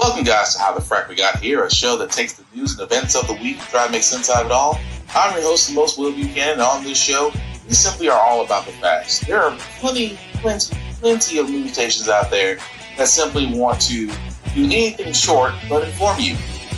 Welcome, guys, to How the Frack We Got Here, a show that takes the news and events of the week and try to make sense out of it all. I'm your host, the most Will Buchanan, and on this show, we simply are all about the facts. There are plenty of news stations out there that simply want to do anything short but inform you.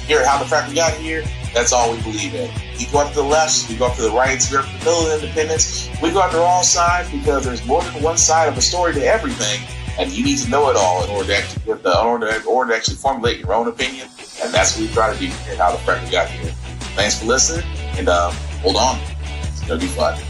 Here at How the Frack We Got Here, that's all we believe in. We go up to the left, we go up to the right, we go up to the middle of independence, we go after all sides because there's more than one side of a story to everything. And you need to know it all in order to actually formulate your own opinion. And that's what we try to do here at How the Frack We Got Here. Thanks for listening, and hold on. It's going to be fun.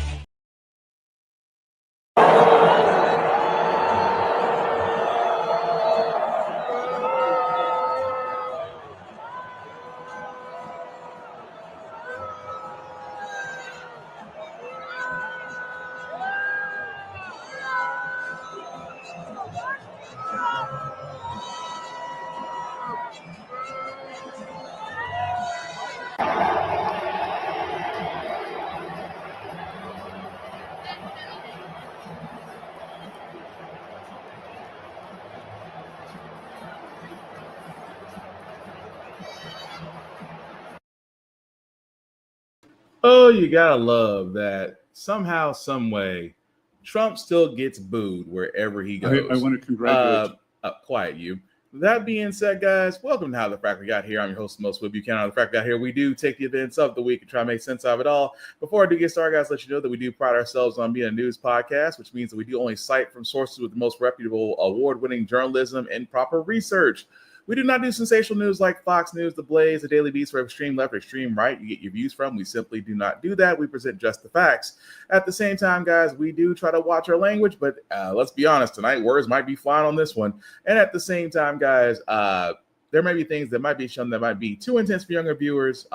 Oh, you gotta love that somehow, some way, Trump still gets booed wherever he goes. I want to congratulate quiet you. That being said, guys, welcome to How the Frack We Got Here. I'm your host, most Will Buchanan. How the Frack We Got Here. We do take the events of the week and try to make sense of it all. Before I do get started, guys, let you know that we do pride ourselves on being a news podcast, which means that we do only cite from sources with the most reputable, award-winning journalism and proper research. We do not do sensational news like Fox News, The Blaze, The Daily Beast, or extreme left or extreme right you get your views from. We simply do not do that. We present just the facts. At the same time, guys, we do try to watch our language, but let's be honest, tonight words might be flying on this one. And at the same time, guys, there may be things that might be shown that might be too intense for younger viewers.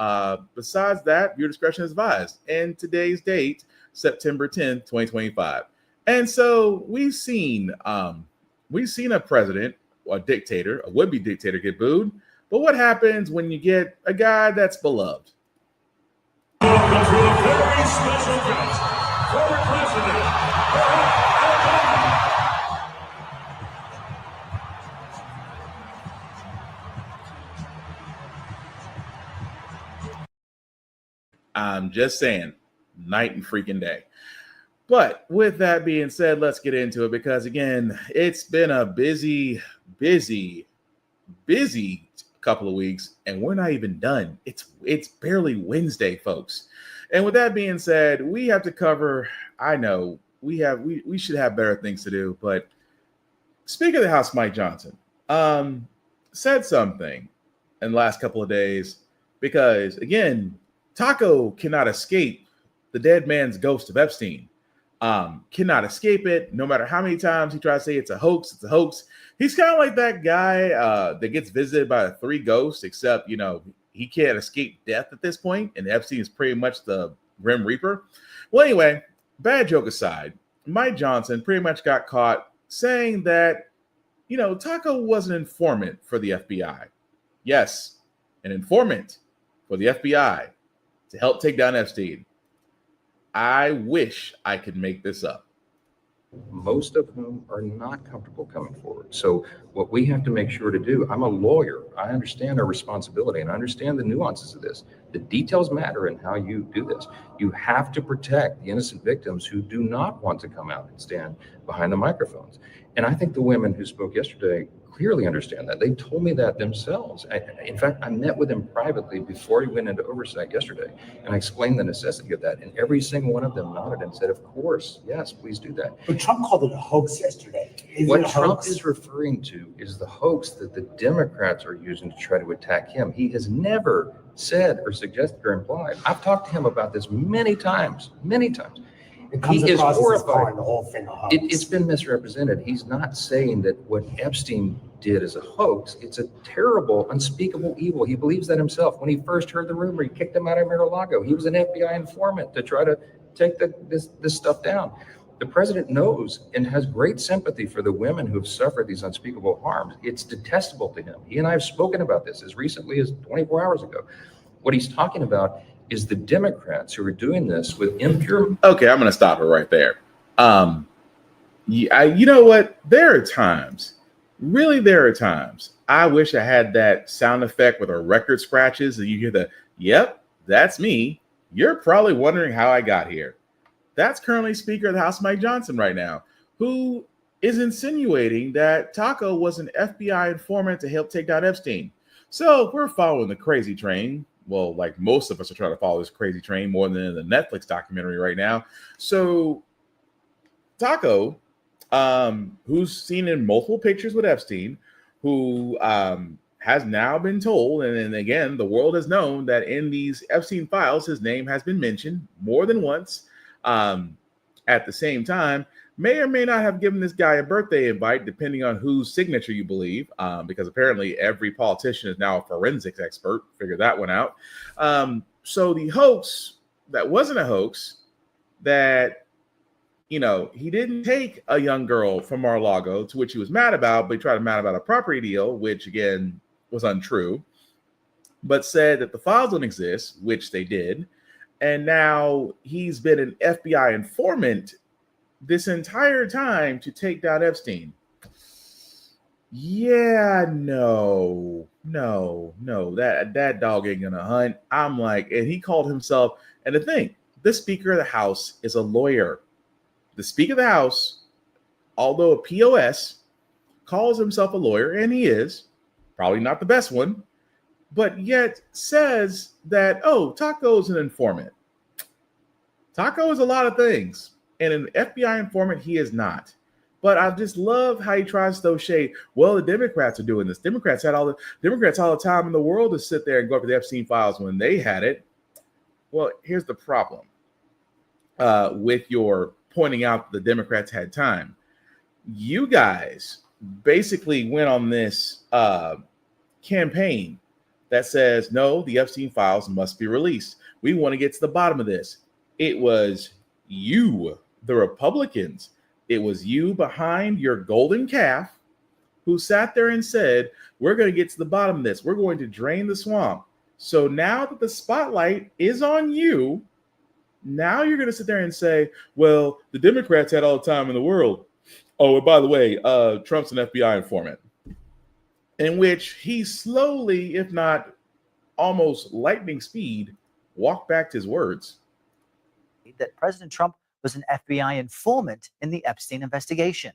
Besides that, viewer discretion is advised. And today's date, September 10th, 2025. And so we've seen a president, a dictator, a would-be dictator, get booed. But what happens when you get a guy that's beloved? Welcome to a very special guest, former President I'm just saying, night and freaking day. But with that being said, let's get into it because, again, it's been a busy couple of weeks, and we're not even done. It's barely Wednesday, folks. And with that being said, we have to cover, I know, we should have better things to do, but Speaker of the House, Mike Johnson, said something in the last couple of days because, again, Taco cannot escape the dead man's ghost of Epstein. Cannot escape it. No matter how many times he tries to say it's a hoax, it's a hoax. He's kind of like that guy that gets visited by 3 ghosts, except, he can't escape death at this point, and Epstein is pretty much the Grim Reaper. Well, anyway, bad joke aside, Mike Johnson pretty much got caught saying that, Taco was an informant for the FBI. Yes, an informant for the FBI to help take down Epstein. I wish I could make this up. Most of whom are not comfortable coming forward. So what we have to make sure to do, I'm a lawyer. I understand our responsibility and I understand the nuances of this. The details matter in how you do this. You have to protect the innocent victims who do not want to come out and stand behind the microphones. And I think the women who spoke yesterday clearly understand that. They told me that themselves. In fact, I met with them privately before he went into oversight yesterday, and I explained the necessity of that. And every single one of them nodded and said, of course, yes, please do that. But Trump called it a hoax yesterday. What Trump is referring to is the hoax that the Democrats are using to try to attack him. He has never said or suggested or implied. I've talked to him about this many times. It comes He is across as horrified. calling the whole thing a hoax. It's been misrepresented. He's not saying that what Epstein did is a hoax. It's a terrible, unspeakable evil. He believes that himself. When he first heard the rumor, he kicked him out of Mar-a-Lago. He was an FBI informant to try to take this stuff down. The president knows and has great sympathy for the women who have suffered these unspeakable harms. It's detestable to him. He and I have spoken about this as recently as 24 hours ago. What he's talking about is the Democrats who are doing this with impure. Okay, I'm going to stop it right there. You know what? There are times I wish I had that sound effect with a record scratches and you hear the, yep, that's me. You're probably wondering how I got here. That's currently Speaker of the House Mike Johnson right now, who is insinuating that Taco was an FBI informant to help take down Epstein. So we're following the crazy train. Well, like most of us are trying to follow this crazy train more than in the Netflix documentary right now. So Taco, who's seen in multiple pictures with Epstein, who has now been told, and again, the world has known that in these Epstein files, his name has been mentioned more than once. At the same time, may or may not have given this guy a birthday invite, depending on whose signature you believe, because apparently every politician is now a forensics expert. Figure that one out. So the hoax that wasn't a hoax, that he didn't take a young girl from Mar-a-Lago, to which he was mad about, but he tried to mad about a property deal, which again was untrue, but said that the files don't exist, which they did. And now he's been an FBI informant this entire time to take down Epstein. Yeah, no, that dog ain't gonna hunt. I'm like, and he called himself, and the thing, the Speaker of the House is a lawyer. The Speaker of the House, although a POS, calls himself a lawyer, and he is, probably not the best one, but yet says that, oh, Taco's an informant. Taco is a lot of things, and an FBI informant he is not. But I just love how he tries to throw shade. Well, the Democrats are doing this. Democrats all the time in the world to sit there and go over the Epstein files when they had it. Well, here's the problem with your pointing out the Democrats had time. You guys basically went on this campaign that says, no, the Epstein files must be released. We want to get to the bottom of this. It was you, the Republicans. It was you behind your golden calf who sat there and said, we're going to get to the bottom of this. We're going to drain the swamp. So now that the spotlight is on you, now you're going to sit there and say, well, the Democrats had all the time in the world. Oh, and by the way, Trump's an FBI informant. In which he slowly, if not almost lightning speed, walked back to his words. That President Trump was an FBI informant in the Epstein investigation.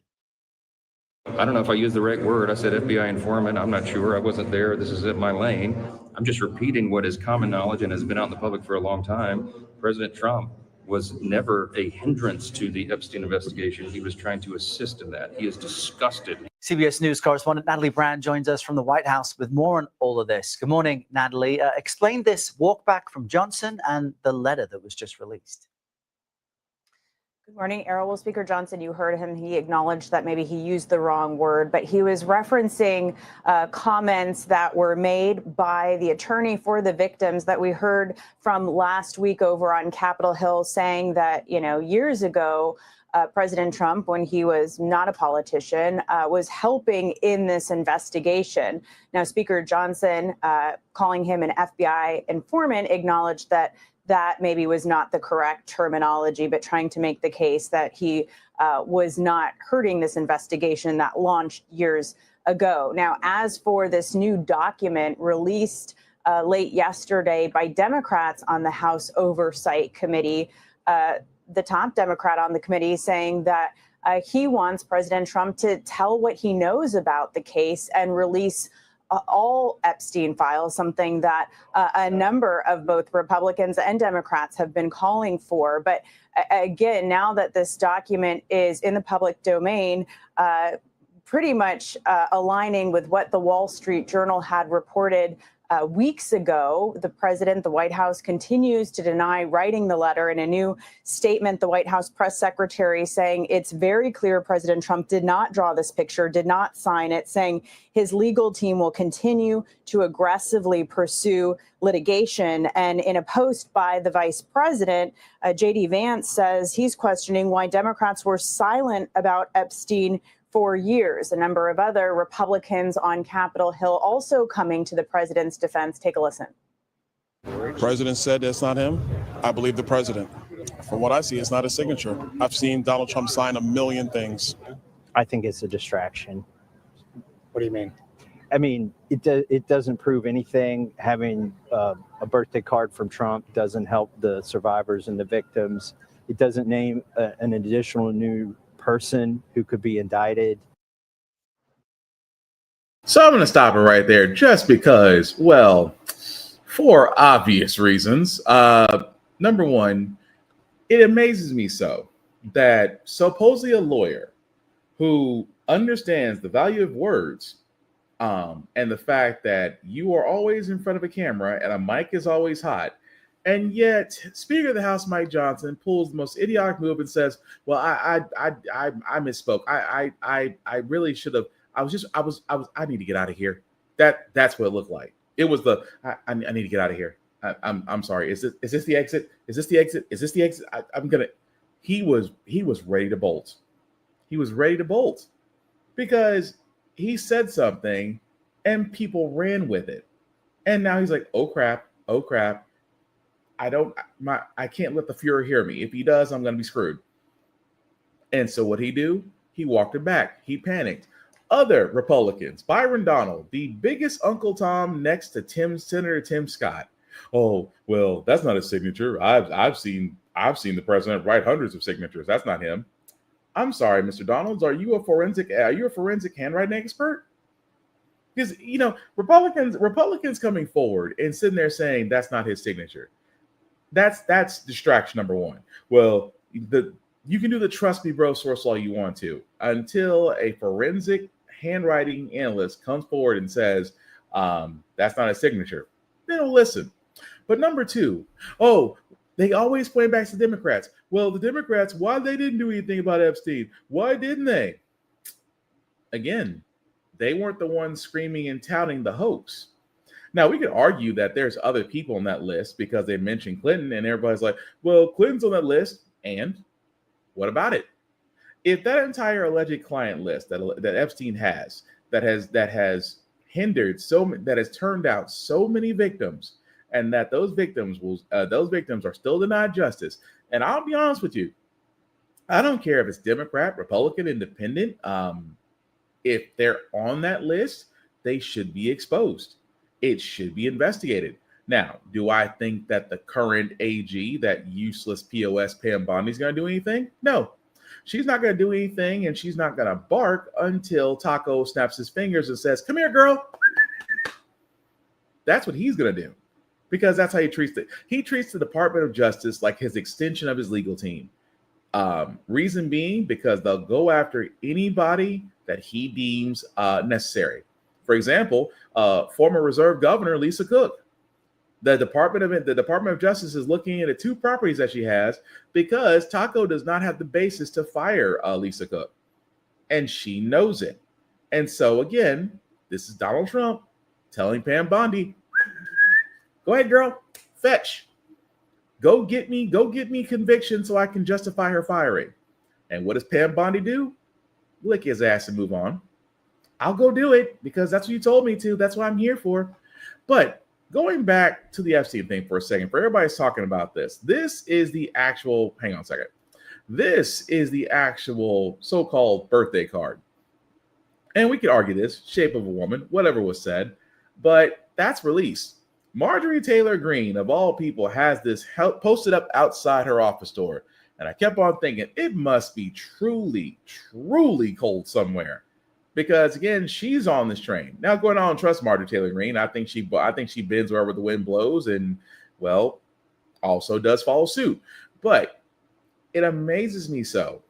I don't know if I used the right word. I said FBI informant. I'm not sure. I wasn't there. This is in my lane. I'm just repeating what is common knowledge and has been out in the public for a long time. President Trump was never a hindrance to the Epstein investigation. He was trying to assist in that. He is disgusted. CBS News correspondent Natalie Brand joins us from the White House with more on all of this. Good morning, Natalie. Explain this walk back from Johnson and the letter that was just released. Good morning, Errol. Well, Speaker Johnson, you heard him. He acknowledged that maybe he used the wrong word, but he was referencing comments that were made by the attorney for the victims that we heard from last week over on Capitol Hill, saying that, years ago, President Trump, when he was not a politician, was helping in this investigation. Now, Speaker Johnson, calling him an FBI informant, acknowledged that maybe was not the correct terminology, but trying to make the case that he was not hurting this investigation that launched years ago. Now, as for this new document released late yesterday by Democrats on the House Oversight Committee, the top Democrat on the committee saying that he wants President Trump to tell what he knows about the case and release all Epstein files, something that a number of both Republicans and Democrats have been calling for. But again, now that this document is in the public domain, pretty much aligning with what the Wall Street Journal had reported weeks ago, the White House continues to deny writing the letter. In a new statement, the White House press secretary saying it's very clear President Trump did not draw this picture, did not sign it, saying his legal team will continue to aggressively pursue litigation. And in a post by the vice president, J.D. Vance says he's questioning why Democrats were silent about Epstein for years. A number of other Republicans on Capitol Hill also coming to the president's defense. Take a listen. President said that's not him. I believe the president. From what I see, it's not a signature. I've seen Donald Trump sign a million things. I think it's a distraction. What do you mean? I mean, it doesn't prove anything. Having a birthday card from Trump doesn't help the survivors and the victims. It doesn't name an additional new person who could be indicted. So I'm going to stop it right there just because, well, for obvious reasons. Number one, it amazes me so that supposedly a lawyer who understands the value of words and the fact that you are always in front of a camera and a mic is always hot. And yet, Speaker of the House Mike Johnson pulls the most idiotic move and says, "Well, I misspoke. I really should have. I need to get out of here." That's what it looked like. It was I need to get out of here. I'm sorry. Is this the exit? Is this the exit? Is this the exit? I'm gonna. He was ready to bolt. He was ready to bolt because he said something and people ran with it. And now he's like, oh crap. I can't let the Fuhrer hear me. If he does, I'm going to be screwed. And so what he do? He walked it back. He panicked. Other Republicans, Byron Donald, the biggest Uncle Tom next to Senator Tim Scott. Oh, well, that's not his signature. I've seen the president write hundreds of signatures. That's not him. I'm sorry, Mr. Donalds. Are you a forensic handwriting expert? Because Republicans coming forward and sitting there saying that's not his signature. That's distraction number one. Well, you can do the trust me bro source all you want to until a forensic handwriting analyst comes forward and says that's not a signature. They don't listen. But number two, they always point back to Democrats. Well, the Democrats, why they didn't do anything about Epstein? Why didn't they? Again, they weren't the ones screaming and touting the hoax. Now, we could argue that there's other people on that list because they mentioned Clinton, and everybody's like, well, Clinton's on that list, and what about it? If that entire alleged client list that Epstein has, that has hindered that has turned out so many victims, and that those victims are still denied justice. And I'll be honest with you, I don't care if it's Democrat, Republican, Independent. If they're on that list, they should be exposed. It should be investigated. Now, do I think that the current AG, that useless POS Pam Bondi, is going to do anything? No, she's not going to do anything, and she's not going to bark until Taco snaps his fingers and says, "Come here, girl." That's what he's going to do, because that's how he treats it. He treats the Department of Justice like his extension of his legal team. Reason being, because they'll go after anybody that he deems necessary. For example, former Reserve Governor Lisa Cook. The Department of Justice is looking into 2 properties that she has because Taco does not have the basis to fire Lisa Cook, and she knows it. And so again, this is Donald Trump telling Pam Bondi, "Go ahead, girl, fetch. Go get me conviction so I can justify her firing." And what does Pam Bondi do? Lick his ass and move on. I'll go do it because that's what you told me to. That's what I'm here for. But going back to the Epstein thing for a second, for everybody's talking about this, this is the actual, hang on a second. This is the actual so-called birthday card. And we could argue this, shape of a woman, whatever was said, but that's released. Marjorie Taylor Greene, of all people, has this posted up outside her office door. And I kept on thinking, it must be truly, truly cold somewhere. Because again, she's on this train. Now, going on, trust Marjorie Taylor Greene. I think she bends wherever the wind blows, and well, also does follow suit. But it amazes me so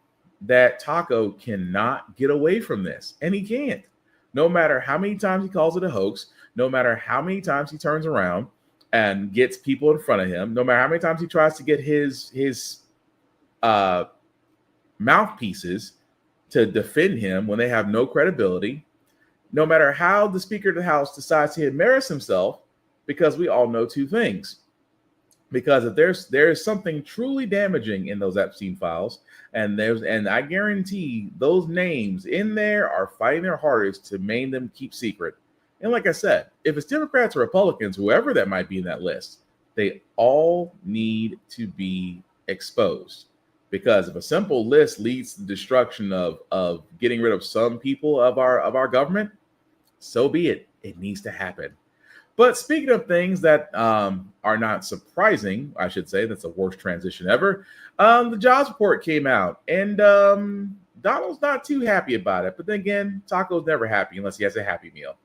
that Taco cannot get away from this, and he can't. No matter how many times he calls it a hoax, no matter how many times he turns around and gets people in front of him, no matter how many times he tries to get his mouthpieces to defend him when they have no credibility, no matter how the Speaker of the House decides to embarrass himself, because we all know 2 things. Because if there's something truly damaging in those Epstein files, and I guarantee those names in there are fighting their hardest to make them keep secret. And like I said, if it's Democrats or Republicans, whoever that might be in that list, they all need to be exposed. Because if a simple list leads to the destruction of getting rid of some people of our government, so be it. It needs to happen. But speaking of things that are not surprising, I should say, that's the worst transition ever. The jobs report came out, and Donald's not too happy about it. But then again, Taco's never happy unless he has a Happy Meal.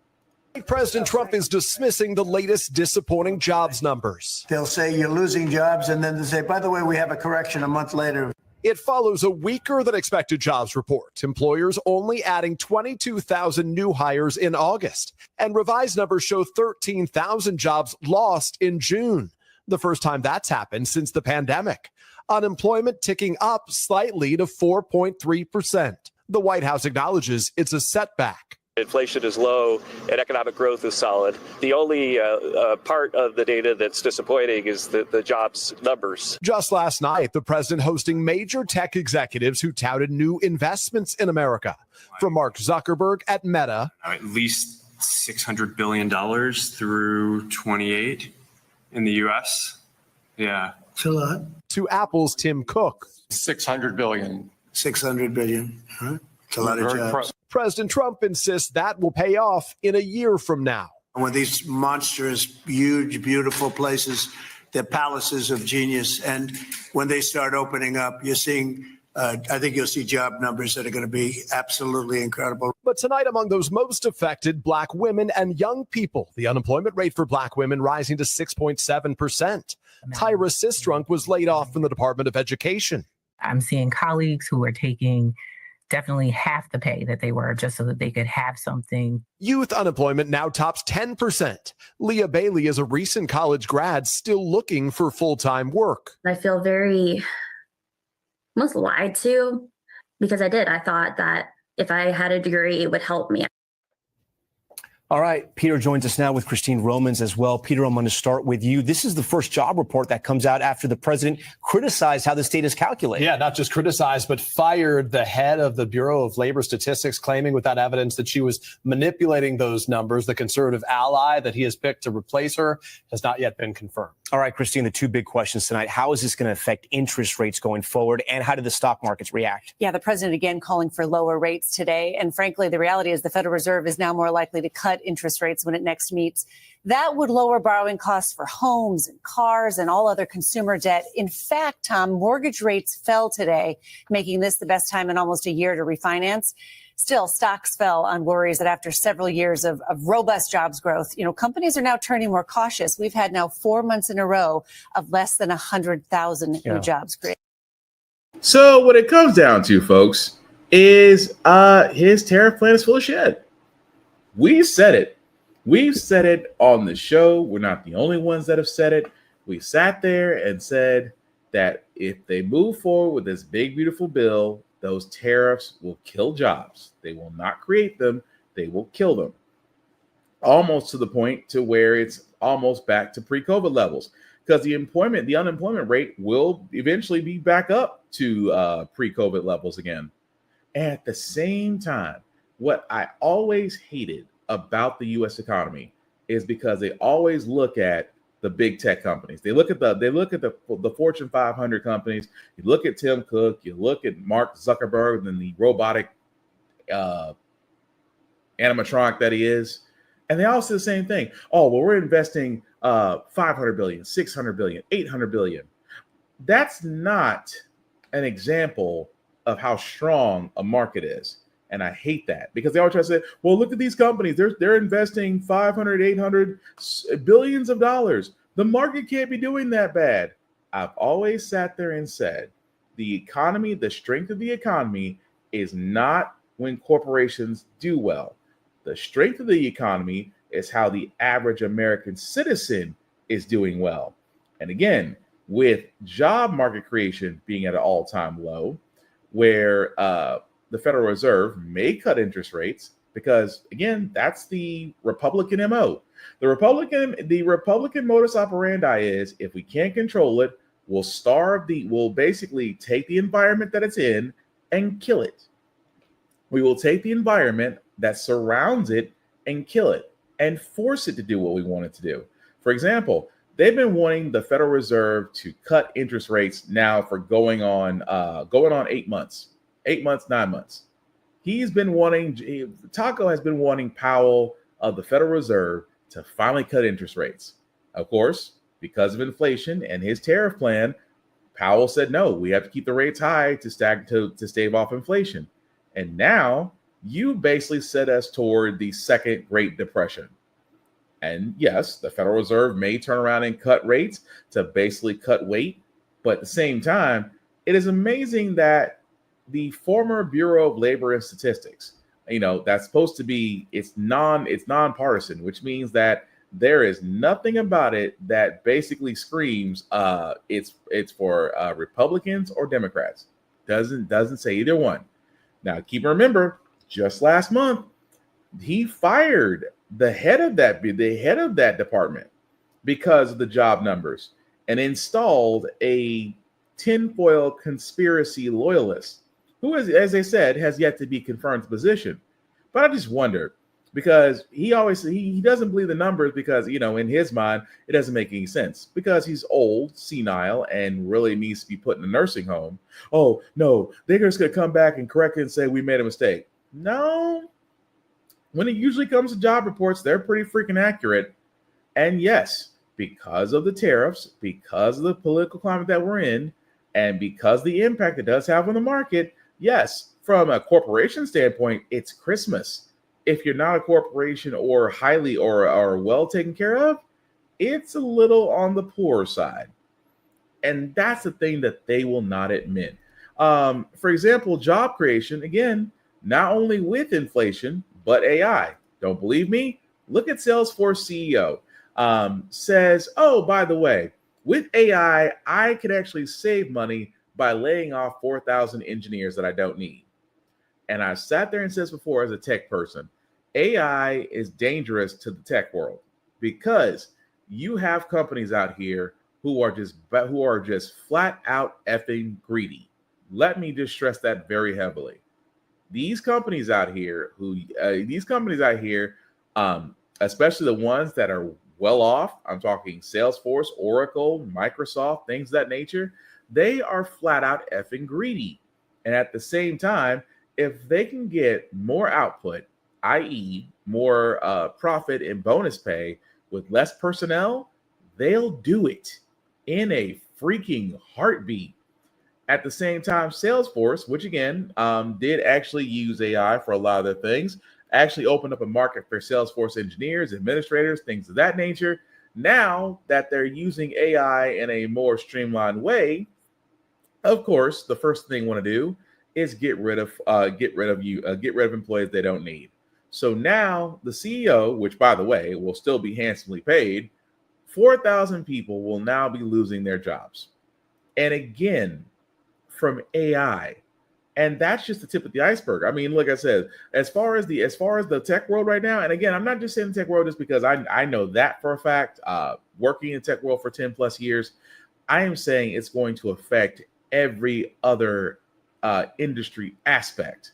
President Trump is dismissing the latest disappointing jobs numbers. They'll say you're losing jobs, and then they say, by the way, we have a correction a month later. It follows a weaker than expected jobs report. Employers only adding 22,000 new hires in August. And revised numbers show 13,000 jobs lost in June. The first time that's happened since the pandemic. Unemployment ticking up slightly to 4.3%. The White House acknowledges it's a setback. Inflation is low and economic growth is solid. The only part of the data that's disappointing is the jobs numbers. Just last night, the president hosting major tech executives who touted new investments in America. From Mark Zuckerberg at Meta. At least $600 billion through 28 in the U.S. Yeah. It's a lot. To Apple's Tim Cook. 600 billion. 600 billion. Huh? It's a lot of jobs. President Trump insists that will pay off in a year from now. When these monstrous, huge, beautiful places, they're palaces of genius. And when they start opening up, you're seeing, I think you'll see job numbers that are going to be absolutely incredible. But tonight, among those most affected, Black women and young people, the unemployment rate for Black women rising to 6.7%. Tyra Sistrunk was laid off from the Department of Education. I'm seeing colleagues who are taking definitely half the pay that they were just so that they could have something. Youth unemployment now tops 10%. Leah Bailey is a recent college grad still looking for full-time work. I feel very almost lied to because I thought that if I had a degree, it would help me. All right, Peter joins us now with Christine Romans as well. Peter, I'm going to start with you. This is the first job report that comes out after the president criticized how the state is calculated. Yeah, not just criticized, but fired the head of the Bureau of Labor Statistics, claiming without evidence that she was manipulating those numbers. The conservative ally that he has picked to replace her has not yet been confirmed. All right, Christine, the two big questions tonight. How is this going to affect interest rates going forward, and how do the stock markets react? Yeah, the president again calling for lower rates today. And frankly, the reality is the Federal Reserve is now more likely to cut interest rates when it next meets. That would lower borrowing costs for homes and cars and all other consumer debt. In fact, Tom, mortgage rates fell today, making this the best time in almost a year to refinance. Still, stocks fell on worries that after several years of robust jobs growth, companies are now turning more cautious. We've had now 4 months in a row of less than 100,000 new jobs created. So what it comes down to, folks, is his tariff plan is full of shit. We said it. We've said it on the show. We're not the only ones that have said it. We sat there and said that if they move forward with this big, beautiful bill, those tariffs will kill jobs. They will not create them. They will kill them. Almost to the point to where it's almost back to pre-COVID levels, because the unemployment rate will eventually be back up to pre-COVID levels again. And at the same time, what I always hated about the U.S. economy is because they always look at the big tech companies. They look at the Fortune 500 companies. You look at Tim Cook, you look at Mark Zuckerberg and the robotic animatronic that he is, and they all say the same thing. Oh, well, we're investing 500 billion, 600 billion, 800 billion. That's not an example of how strong a market is. And I hate that, because they always try to say, well, look at these companies. They're investing 500, 800 billions of dollars. The market can't be doing that bad. I've always sat there and said, the economy, the strength of the economy is not when corporations do well. The strength of the economy is how the average American citizen is doing well. And again, with job market creation being at an all-time low, where the Federal Reserve may cut interest rates, because again, that's the Republican MO. The Republican modus operandi is, if we can't control it, we'll basically take the environment that it's in and kill it. We will take the environment that surrounds it and kill it and force it to do what we want it to do. For example, they've been wanting the Federal Reserve to cut interest rates now for going on 8 months. 8 months, 9 months. Taco has been wanting Powell of the Federal Reserve to finally cut interest rates. Of course, because of inflation and his tariff plan, Powell said, no, we have to keep the rates high to stave off inflation. And now you basically set us toward the second Great Depression. And yes, the Federal Reserve may turn around and cut rates to basically cut weight. But at the same time, it is amazing that the former Bureau of Labor and Statistics, that's supposed to be, it's nonpartisan, which means that there is nothing about it that basically screams it's for Republicans or Democrats. Doesn't say either one. Now, remember, just last month, he fired the head of that department because of the job numbers and installed a tinfoil conspiracy loyalist who, as they said, has yet to be confirmed to position. But I just wonder, because he doesn't believe the numbers because, in his mind, it doesn't make any sense because he's old, senile, and really needs to be put in a nursing home. Oh, no, they're just going to come back and correct it and say we made a mistake. No. When it usually comes to job reports, they're pretty freaking accurate. And yes, because of the tariffs, because of the political climate that we're in, and because the impact it does have on the market, yes, from a corporation standpoint, it's Christmas. If you're not a corporation or highly or well taken care of, it's a little on the poor side. And that's the thing that they will not admit. For example, job creation, again, not only with inflation, but AI. Don't believe me? Look at Salesforce CEO. Says, oh, by the way, with AI, I could actually save money by laying off 4,000 engineers that I don't need. And I sat there and said before, as a tech person, AI is dangerous to the tech world because you have companies out here who are just flat out effing greedy. Let me just stress that very heavily. These companies out here, especially the ones that are well off, I'm talking Salesforce, Oracle, Microsoft, things of that nature, they are flat out effing greedy. And at the same time, if they can get more output, i.e. more profit and bonus pay with less personnel, they'll do it in a freaking heartbeat. At the same time, Salesforce, which again did actually use AI for a lot of their things, actually opened up a market for Salesforce engineers, administrators, things of that nature. Now that they're using AI in a more streamlined way, of course, the first thing they want to do is get rid of employees they don't need. So now the CEO, which by the way will still be handsomely paid, 4,000 people will now be losing their jobs. And again, from AI. And that's just the tip of the iceberg. I mean, like I said, as far as the tech world right now, and again, I'm not just saying the tech world just because I know that for a fact, working in the tech world for 10 plus years, I am saying it's going to affect every other industry aspect.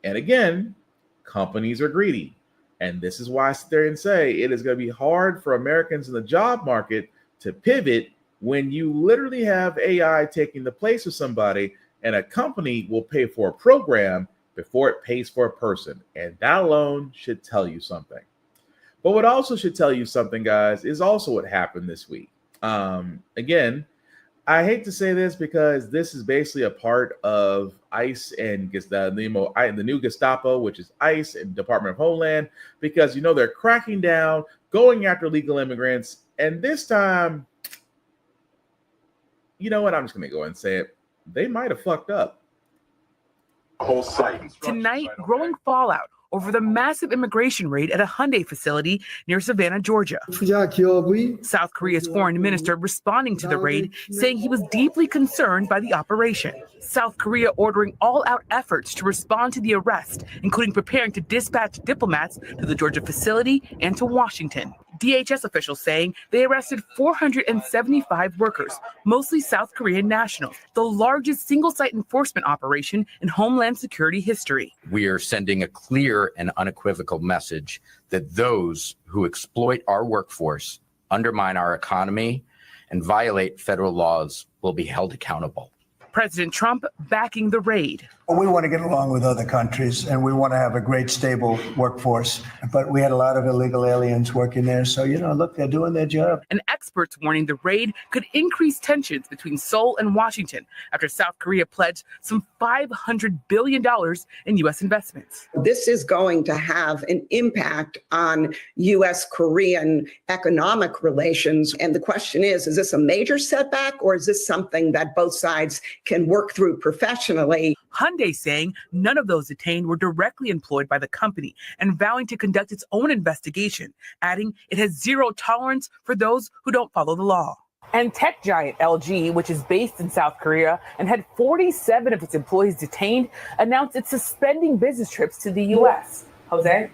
And again, companies are greedy. And this is why I sit there and say it is going to be hard for Americans in the job market to pivot when you literally have AI taking the place of somebody, and a company will pay for a program before it pays for a person. And that alone should tell you something. But what also should tell you something, guys, is also what happened this week. Again, I hate to say this because this is basically a part of ICE and the new Gestapo, which is ICE and Department of Homeland, because, they're cracking down, going after illegal immigrants. And this time, you know what? I'm just going to go ahead and say it. They might have fucked up. Whole site. Tonight, growing fallout over the massive immigration raid at a Hyundai facility near Savannah, Georgia. South Korea's foreign minister responding to the raid, saying he was deeply concerned by the operation. South Korea ordering all-out efforts to respond to the arrest, including preparing to dispatch diplomats to the Georgia facility and to Washington. DHS officials saying they arrested 475 workers, mostly South Korean nationals, the largest single-site enforcement operation in Homeland Security history. We are sending a clear and unequivocal message that those who exploit our workforce, undermine our economy, and violate federal laws will be held accountable. President Trump backing the raid. Well, we want to get along with other countries, and we want to have a great, stable workforce. But we had a lot of illegal aliens working there. So, look, they're doing their job. And experts warning the raid could increase tensions between Seoul and Washington after South Korea pledged some $500 billion in U.S. investments. This is going to have an impact on U.S.-Korean economic relations. And the question is this a major setback, or is this something that both sides can work through professionally? Hyundai saying none of those detained were directly employed by the company and vowing to conduct its own investigation, adding it has zero tolerance for those who don't follow the law. And tech giant LG, which is based in South Korea and had 47 of its employees detained, announced it's suspending business trips to the U.S. Jose?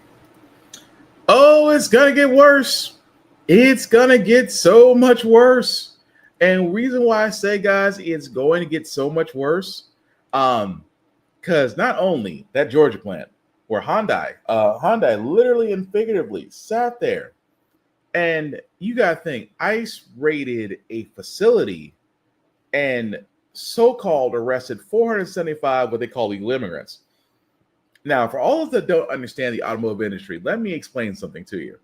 Oh, it's going to get worse. It's going to get so much worse. And reason why I say, guys, it's going to get so much worse, because not only that Georgia plant where Hyundai literally and figuratively sat there, and you got to think ICE raided a facility and so-called arrested 475 what they call illegal immigrants. Now, for all of that don't understand the automotive industry, let me explain something to you.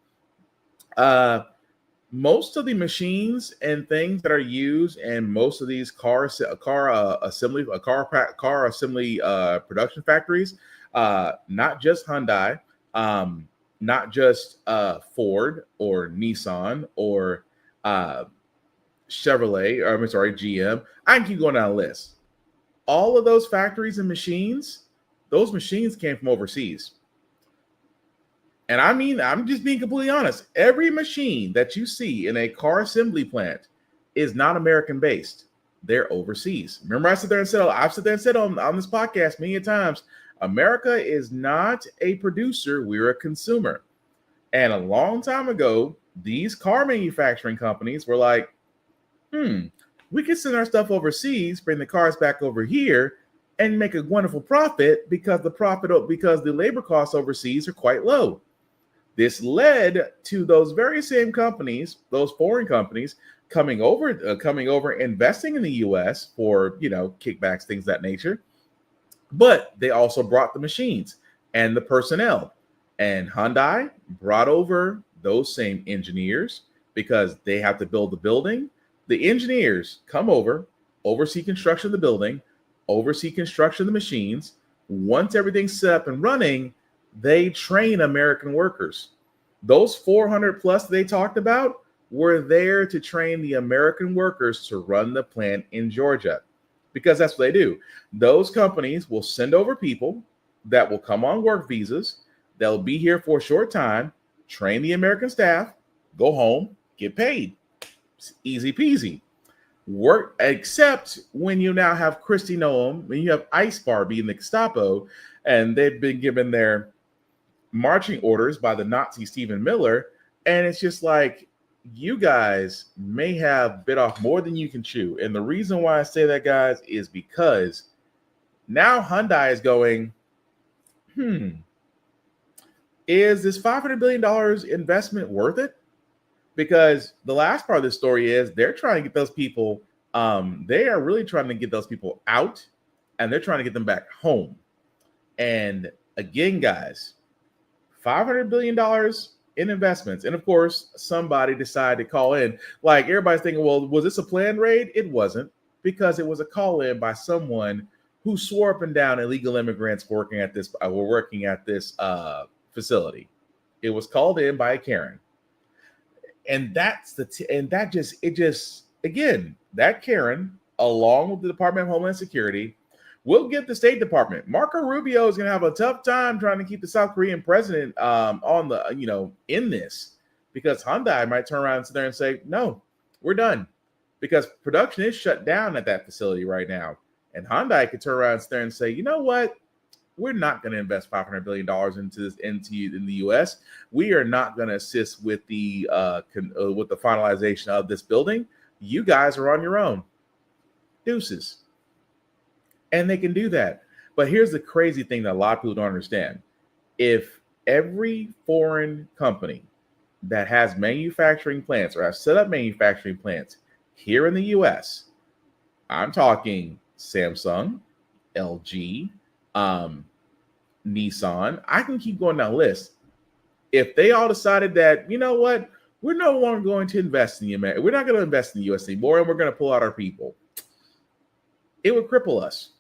Most of the machines and things that are used in most of these car assembly production factories, not just Hyundai, not just Ford or Nissan or Chevrolet, or I'm sorry, GM. I can keep going down the list. All of those factories and machines, those machines came from overseas. And I mean, I'm just being completely honest. Every machine that you see in a car assembly plant is not American based. They're overseas. Remember, I've sit there and said on this podcast many times, America is not a producer, we're a consumer. And a long time ago, these car manufacturing companies were like, we can send our stuff overseas, bring the cars back over here, and make a wonderful profit because the labor costs overseas are quite low. This led to those very same companies, those foreign companies, coming over, investing in the U.S. for kickbacks, things of that nature. But they also brought the machines and the personnel. And Hyundai brought over those same engineers because they have to build the building. The engineers come over, oversee construction of the building, oversee construction of the machines. Once everything's set up and running, they train American workers. Those 400 plus they talked about were there to train the American workers to run the plant in Georgia, because that's what they do. Those companies will send over people that will come on work visas. They'll be here for a short time, train the American staff, go home, get paid. It's easy peasy. Work, except when you now have Kristi Noem, when you have Ice Barbie and the Gestapo, and they've been given their marching orders by the Nazi Stephen Miller, and it's just like, you guys may have bit off more than you can chew. And the reason why I say that, guys, is because now Hyundai is going, is this $500 billion investment worth it? Because the last part of the story is they're trying to get those people, they are really trying to get those people out, and they're trying to get them back home. And again, guys, $500 billion in investments. And of course, somebody decided to call in. Like, everybody's thinking, well, was this a planned raid? It wasn't, because it was a call in by someone who swore up and down illegal immigrants working at this facility. It was called in by a Karen. And again, that Karen, along with the Department of Homeland Security, will get the State Department. Marco Rubio is going to have a tough time trying to keep the South Korean president in this, because Hyundai might turn around and sit there and say, no, we're done, because production is shut down at that facility right now. And Hyundai could turn around and sit there and say, you know what? We're not going to invest $500 billion in the U.S. We are not going to assist with the finalization of this building. You guys are on your own. Deuces. And they can do that. But here's the crazy thing that a lot of people don't understand. If every foreign company that has manufacturing plants or has set up manufacturing plants here in the U.S., I'm talking Samsung, LG, Nissan. I can keep going down the list. If they all decided that, you know what, we're no longer going to invest in the America, we're not going to invest in the U.S. anymore, and we're going to pull out our people, it would cripple us.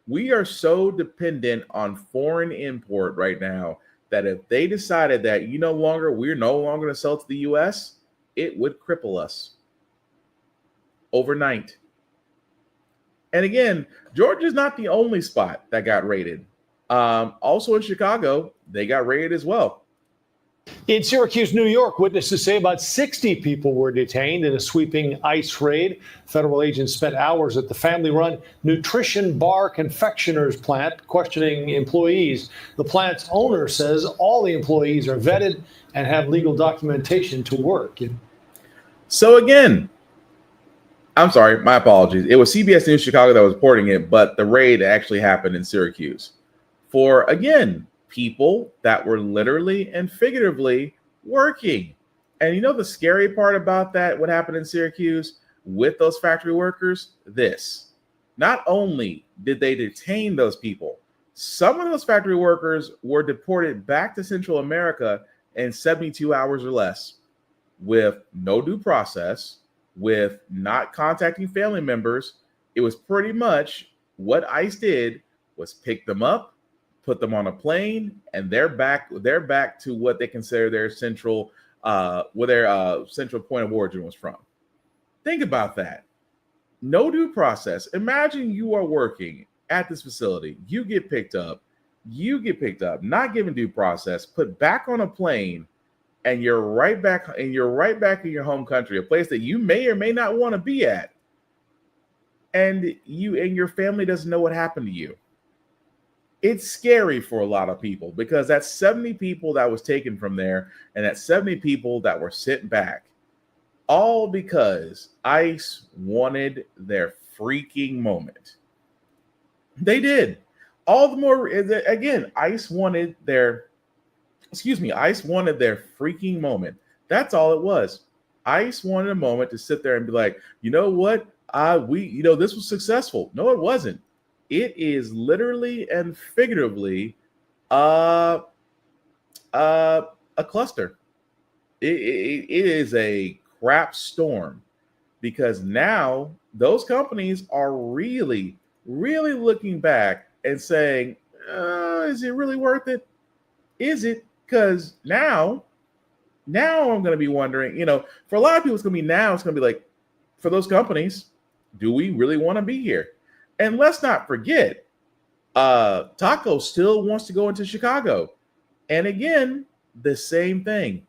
We are so dependent on foreign import right now that if they decided that we're no longer going to sell to the U.S., it would cripple us overnight. And again, Georgia's not the only spot that got raided. Also in Chicago, they got raided as well. In Syracuse, New York, witnesses say about 60 people were detained in a sweeping ICE raid. Federal agents spent hours at the family-run nutrition bar confectioner's plant questioning employees. The plant's owner says all the employees are vetted and have legal documentation to work. So again, I'm sorry, my apologies. It was CBS News Chicago that was reporting it, but the raid actually happened in Syracuse. For, again, people that were literally and figuratively working. And you know the scary part about that, what happened in Syracuse with those factory workers? This. Not only did they detain those people, some of those factory workers were deported back to Central America in 72 hours or less with no due process, with not contacting family members. It was pretty much what ICE did was pick them up, put them on a plane, and they're back to what they consider their central where their central point of origin was from. Think about that. No due process. Imagine you are working at this facility, you get picked up, not given due process, put back on a plane, and you're right back in your home country, a place that you may or may not want to be at, and your family doesn't know what happened to you. It's scary for a lot of people because that's 70 people that was taken from there, and that's 70 people that were sent back, all because ICE wanted their freaking moment. They did. All the more, again, ICE wanted their freaking moment. That's all it was. ICE wanted a moment to sit there and be like, you know what? This was successful. No, it wasn't. It is literally and figuratively a cluster. It is a crap storm because now those companies are really, really looking back and saying, is it really worth it? Is it? Because now I'm going to be wondering, for a lot of people, it's going to be like, for those companies, do we really want to be here? And let's not forget, Taco still wants to go into Chicago. And again, the same thing.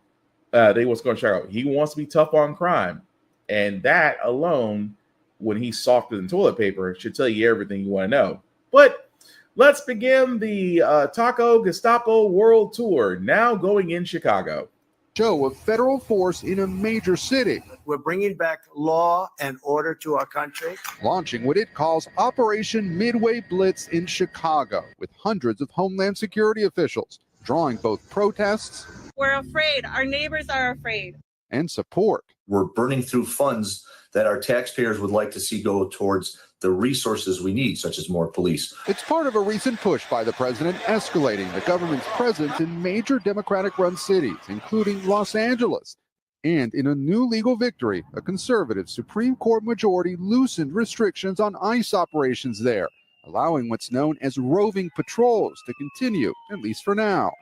They want to go to Chicago. He wants to be tough on crime. And that alone, when he's softer than toilet paper, should tell you everything you want to know. But let's begin the Taco Gestapo World Tour, now going in Chicago. Show of federal force in a major city. We're bringing back law and order to our country. Launching what it calls Operation Midway Blitz in Chicago, with hundreds of Homeland Security officials, drawing both protests. We're afraid. Our neighbors are afraid. And support. We're burning through funds that our taxpayers would like to see go towards the resources we need, such as more police. It's part of a recent push by the president escalating the government's presence in major Democratic-run cities, including Los Angeles. And in a new legal victory, a conservative Supreme Court majority loosened restrictions on ICE operations there, allowing what's known as roving patrols to continue, at least for now.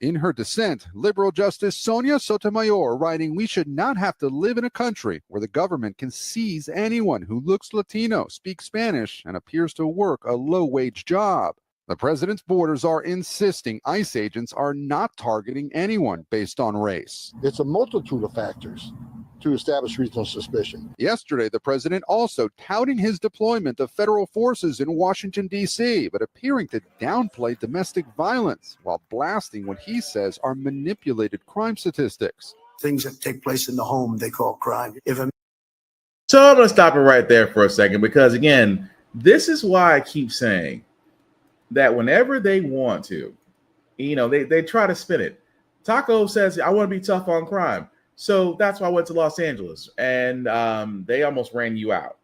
In her dissent, liberal Justice Sonia Sotomayor writing, "We should not have to live in a country where the government can seize anyone who looks Latino, speaks Spanish, and appears to work a low-wage job." The president's borders are insisting ICE agents are not targeting anyone based on race. It's a multitude of factors to establish reasonable suspicion. Yesterday, the president also touting his deployment of federal forces in Washington, D.C., but appearing to downplay domestic violence while blasting what he says are manipulated crime statistics. Things that take place in the home, they call crime. So I'm going to stop it right there for a second because, again, this is why I keep saying that whenever they want to, they try to spin it. Taco says, I want to be tough on crime. So that's why I went to Los Angeles and they almost ran you out.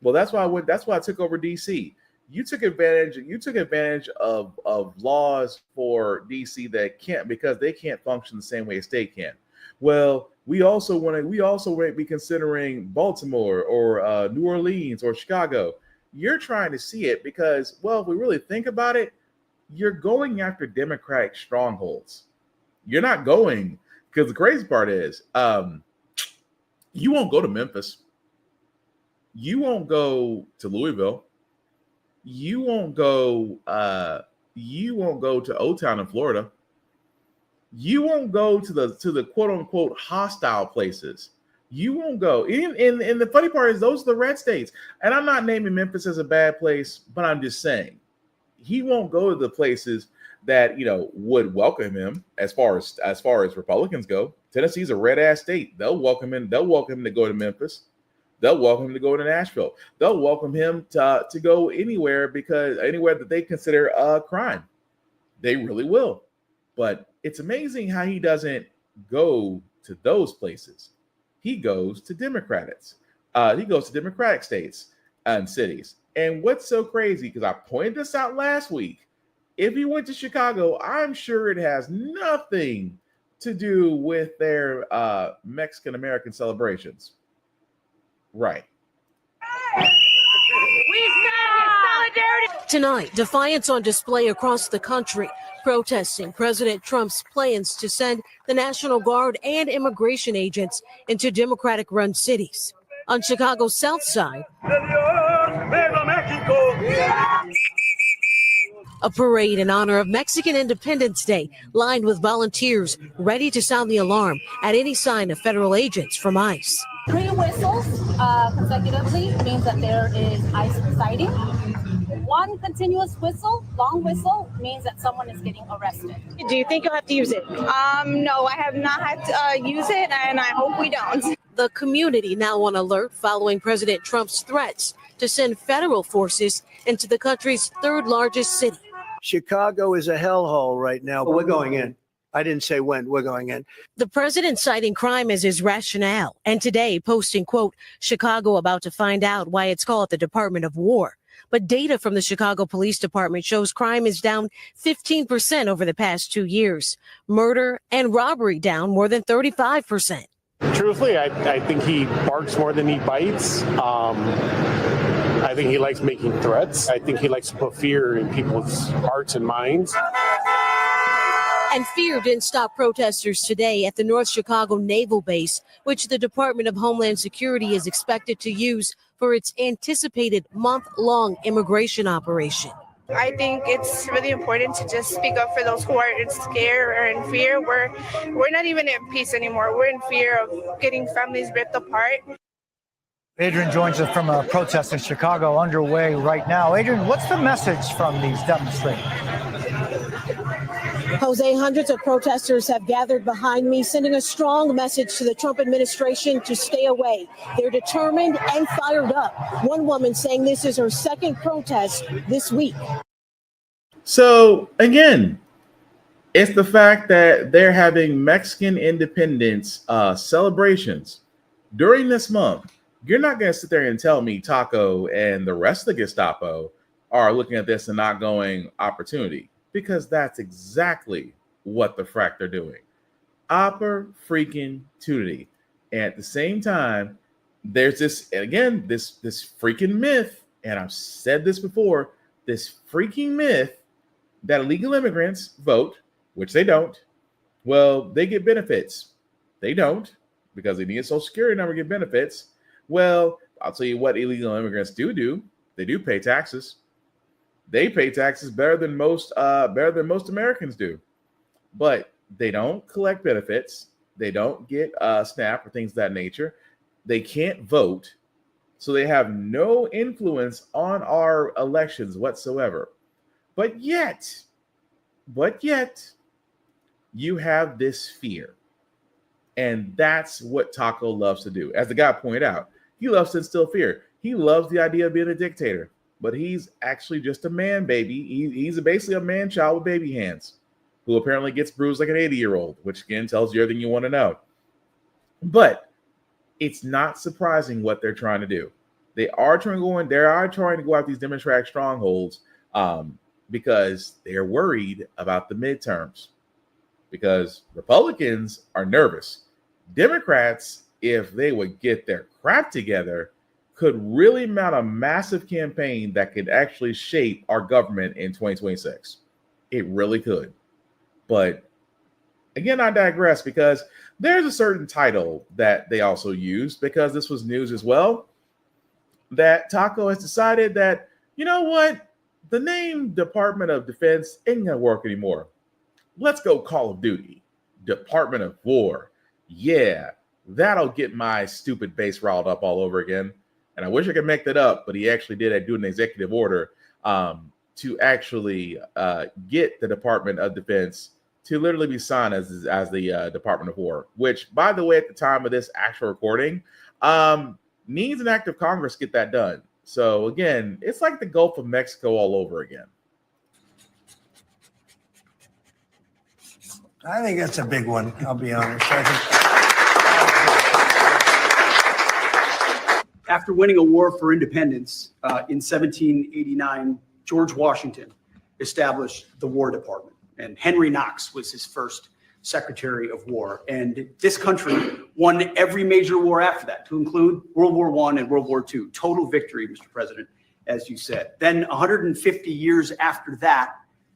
Well, that's why I took over DC. You took advantage of laws for DC that can't, because they can't function the same way a state can. Well, we also might be considering Baltimore or New Orleans or Chicago. You're trying to see it because, well, if we really think about it, you're going after Democratic strongholds. You're not going, because the crazy part is, you won't go to Memphis. You won't go to Louisville. You won't go to O-Town in Florida. You won't go to the quote unquote hostile places. You won't go. And the funny part is, those are the red states. And I'm not naming Memphis as a bad place, but I'm just saying he won't go to the places that, you know, would welcome him as far as Republicans go. Tennessee's a red ass state. They'll welcome him. They'll welcome him to go to Memphis. They'll welcome him to go to Nashville. They'll welcome him to go anywhere that they consider a crime. They really will. But it's amazing how he doesn't go to those places. He goes to Democrats. He goes to Democratic states and cities. And what's so crazy, because I pointed this out last week, if he went to Chicago, I'm sure it has nothing to do with their Mexican-American celebrations. Right. Tonight, defiance on display across the country, protesting President Trump's plans to send the National Guard and immigration agents into Democratic-run cities. On Chicago's south side, a parade in honor of Mexican Independence Day, lined with volunteers ready to sound the alarm at any sign of federal agents from ICE. 3 whistles consecutively means that there is ICE sighting. 1 continuous whistle, long whistle, means that someone is getting arrested. Do you think you'll have to use it? No, I have not had to use it, and I hope we don't. The community now on alert following President Trump's threats to send federal forces into the country's third largest city. Chicago is a hellhole right now. We're going in. I didn't say when. We're going in. The president citing crime as his rationale, and today posting, quote, Chicago about to find out why it's called the Department of War. But data from the Chicago Police Department shows crime is down 15% over the past 2 years. Murder and robbery down more than 35%. Truthfully, I think he barks more than he bites. I think he likes making threats. I think he likes to put fear in people's hearts and minds. And fear didn't stop protesters today at the North Chicago Naval Base, which the Department of Homeland Security is expected to use for its anticipated month-long immigration operation. I think it's really important to just speak up for those who are scared or in fear. We're not even in peace anymore. We're in fear of getting families ripped apart. Adrian joins us from a protest in Chicago underway right now. Adrian, what's the message from these demonstrators? Jose, hundreds of protesters have gathered behind me, sending a strong message to the Trump administration to stay away. They're determined and fired up. One woman saying this is her second protest this week. So, again, it's the fact that they're having Mexican independence celebrations during this month. You're not going to sit there and tell me Taco and the rest of the Gestapo are looking at this and not going opportunity, because that's exactly what the Frack are doing. Freaking-tunity. And at the same time, there's this, and again, this freaking myth, and I've said this before, this freaking myth that illegal immigrants vote, which they don't. Well, they get benefits. They don't, because they need a Social Security number to get benefits. Well, I'll tell you what illegal immigrants do. They do pay taxes. They pay taxes better than most Americans do. But they don't collect benefits. They don't get SNAP or things of that nature. They can't vote. So they have no influence on our elections whatsoever. But yet, you have this fear. And that's what Taco loves to do. As the guy pointed out, he loves to instill fear. He loves the idea of being a dictator, but he's actually just a man baby. He's basically a man child with baby hands who apparently gets bruised like an 80-year-old, which again tells you everything you want to know. But it's not surprising what they're trying to do. They are trying to go out these Democratic strongholds because they're worried about the midterms. Because Republicans are nervous. Democrats, if they would get their crap together, could really mount a massive campaign that could actually shape our government in 2026. It really could. But again, I digress because there's a certain title that they also use, because this was news as well, that Taco has decided that, you know what, the name Department of Defense ain't gonna work anymore. Let's go Call of Duty, Department of War. Yeah, that'll get my stupid base riled up all over again. And I wish I could make that up, but he actually did do an executive order to actually get the Department of Defense to literally be signed as the Department of War, which, by the way, at the time of this actual recording, needs an act of Congress to get that done. So again, it's like the Gulf of Mexico all over again. I think that's a big one, I'll be honest. After winning a war for independence in 1789, George Washington established the War Department, and Henry Knox was his first Secretary of War. And this country won every major war after that, to include World War I and World War II. Total victory, Mr. President, as you said. Then 150 years after that,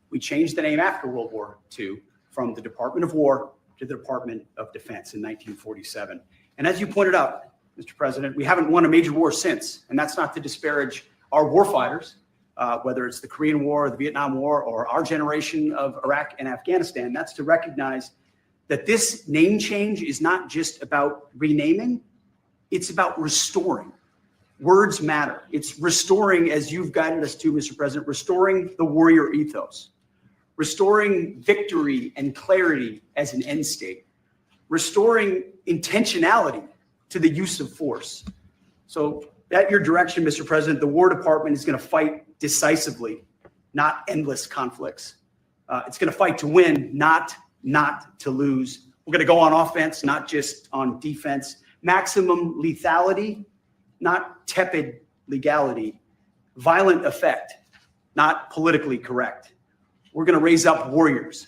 we changed the name after World War II from the Department of War to the Department of Defense in 1947. And as you pointed out, Mr. President, we haven't won a major war since, and that's not to disparage our warfighters, whether it's the Korean War, the Vietnam War, or our generation of Iraq and Afghanistan. That's to recognize that this name change is not just about renaming, it's about restoring. Words matter. It's restoring, as you've guided us to, Mr. President, restoring the warrior ethos, restoring victory and clarity as an end state, restoring intentionality to the use of force. So at your direction, Mr. President, the War Department is going to fight decisively, not endless conflicts. It's going to fight to win, not to lose. We're going to go on offense, not just on defense. Maximum lethality, not tepid legality. Violent effect, not politically correct. We're going to raise up warriors,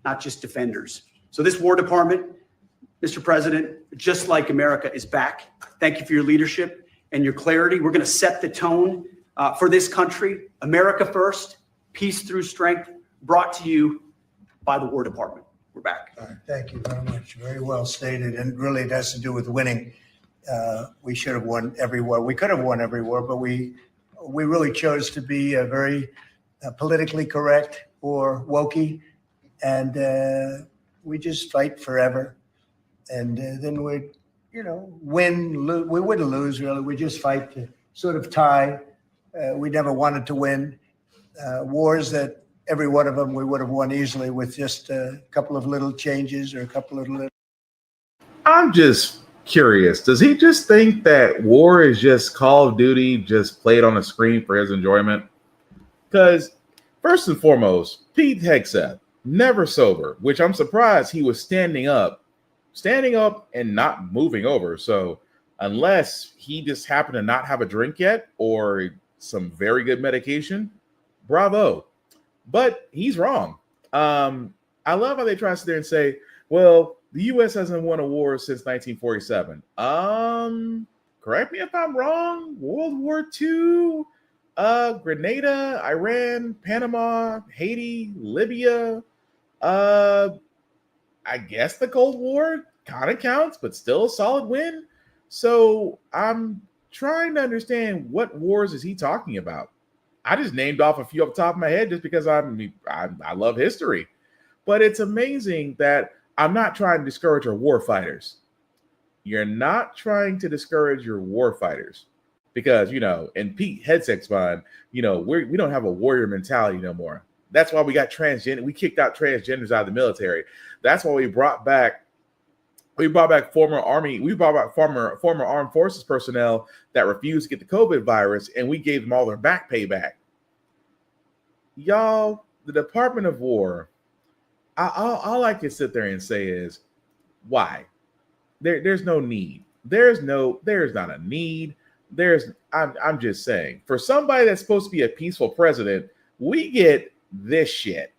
not just defenders. So this War Department, Mr. President, just like America, is back. Thank you for your leadership and your clarity. We're going to set the tone for this country. America first, peace through strength, brought to you by the War Department. We're back. All right, thank you very much. Very well stated. And really it has to do with winning. We should have won every war. We could have won every war, but we really chose to be very politically correct or wokey. And we just fight forever. And then we'd, win, we wouldn't lose, really. We just fight to sort of tie. We never wanted to win. Wars that every one of them we would have won easily with just a couple of little changes or a couple of little. I'm just curious. Does he just think that war is just Call of Duty, just played on a screen for his enjoyment? Because first and foremost, Pete Hegseth, never sober, which I'm surprised he was standing up and not moving over. So unless he just happened to not have a drink yet or some very good medication, bravo. But he's wrong. I love how they try to sit there and say, well, the U.S. hasn't won a war since 1947. Correct me if I'm wrong. World War II, Grenada, Iran, Panama, Haiti, Libya, I guess the Cold War kind of counts, but still a solid win. So I'm trying to understand, what wars is he talking about? I just named off a few off the top of my head just because I love history. But it's amazing that I'm not trying to discourage our war fighters. You're not trying to discourage your war fighters because, in Pete Hegseth's mind, we don't have a warrior mentality no more. That's why we got transgender. We kicked out transgenders out of the military. That's why we brought back former Army. We brought back former armed forces personnel that refused to get the COVID virus, and we gave them all their back pay back. Y'all, the Department of War. All I can sit there and say is, why? There's no need. There's not a need. I'm just saying, for somebody that's supposed to be a peaceful president, we get this shit.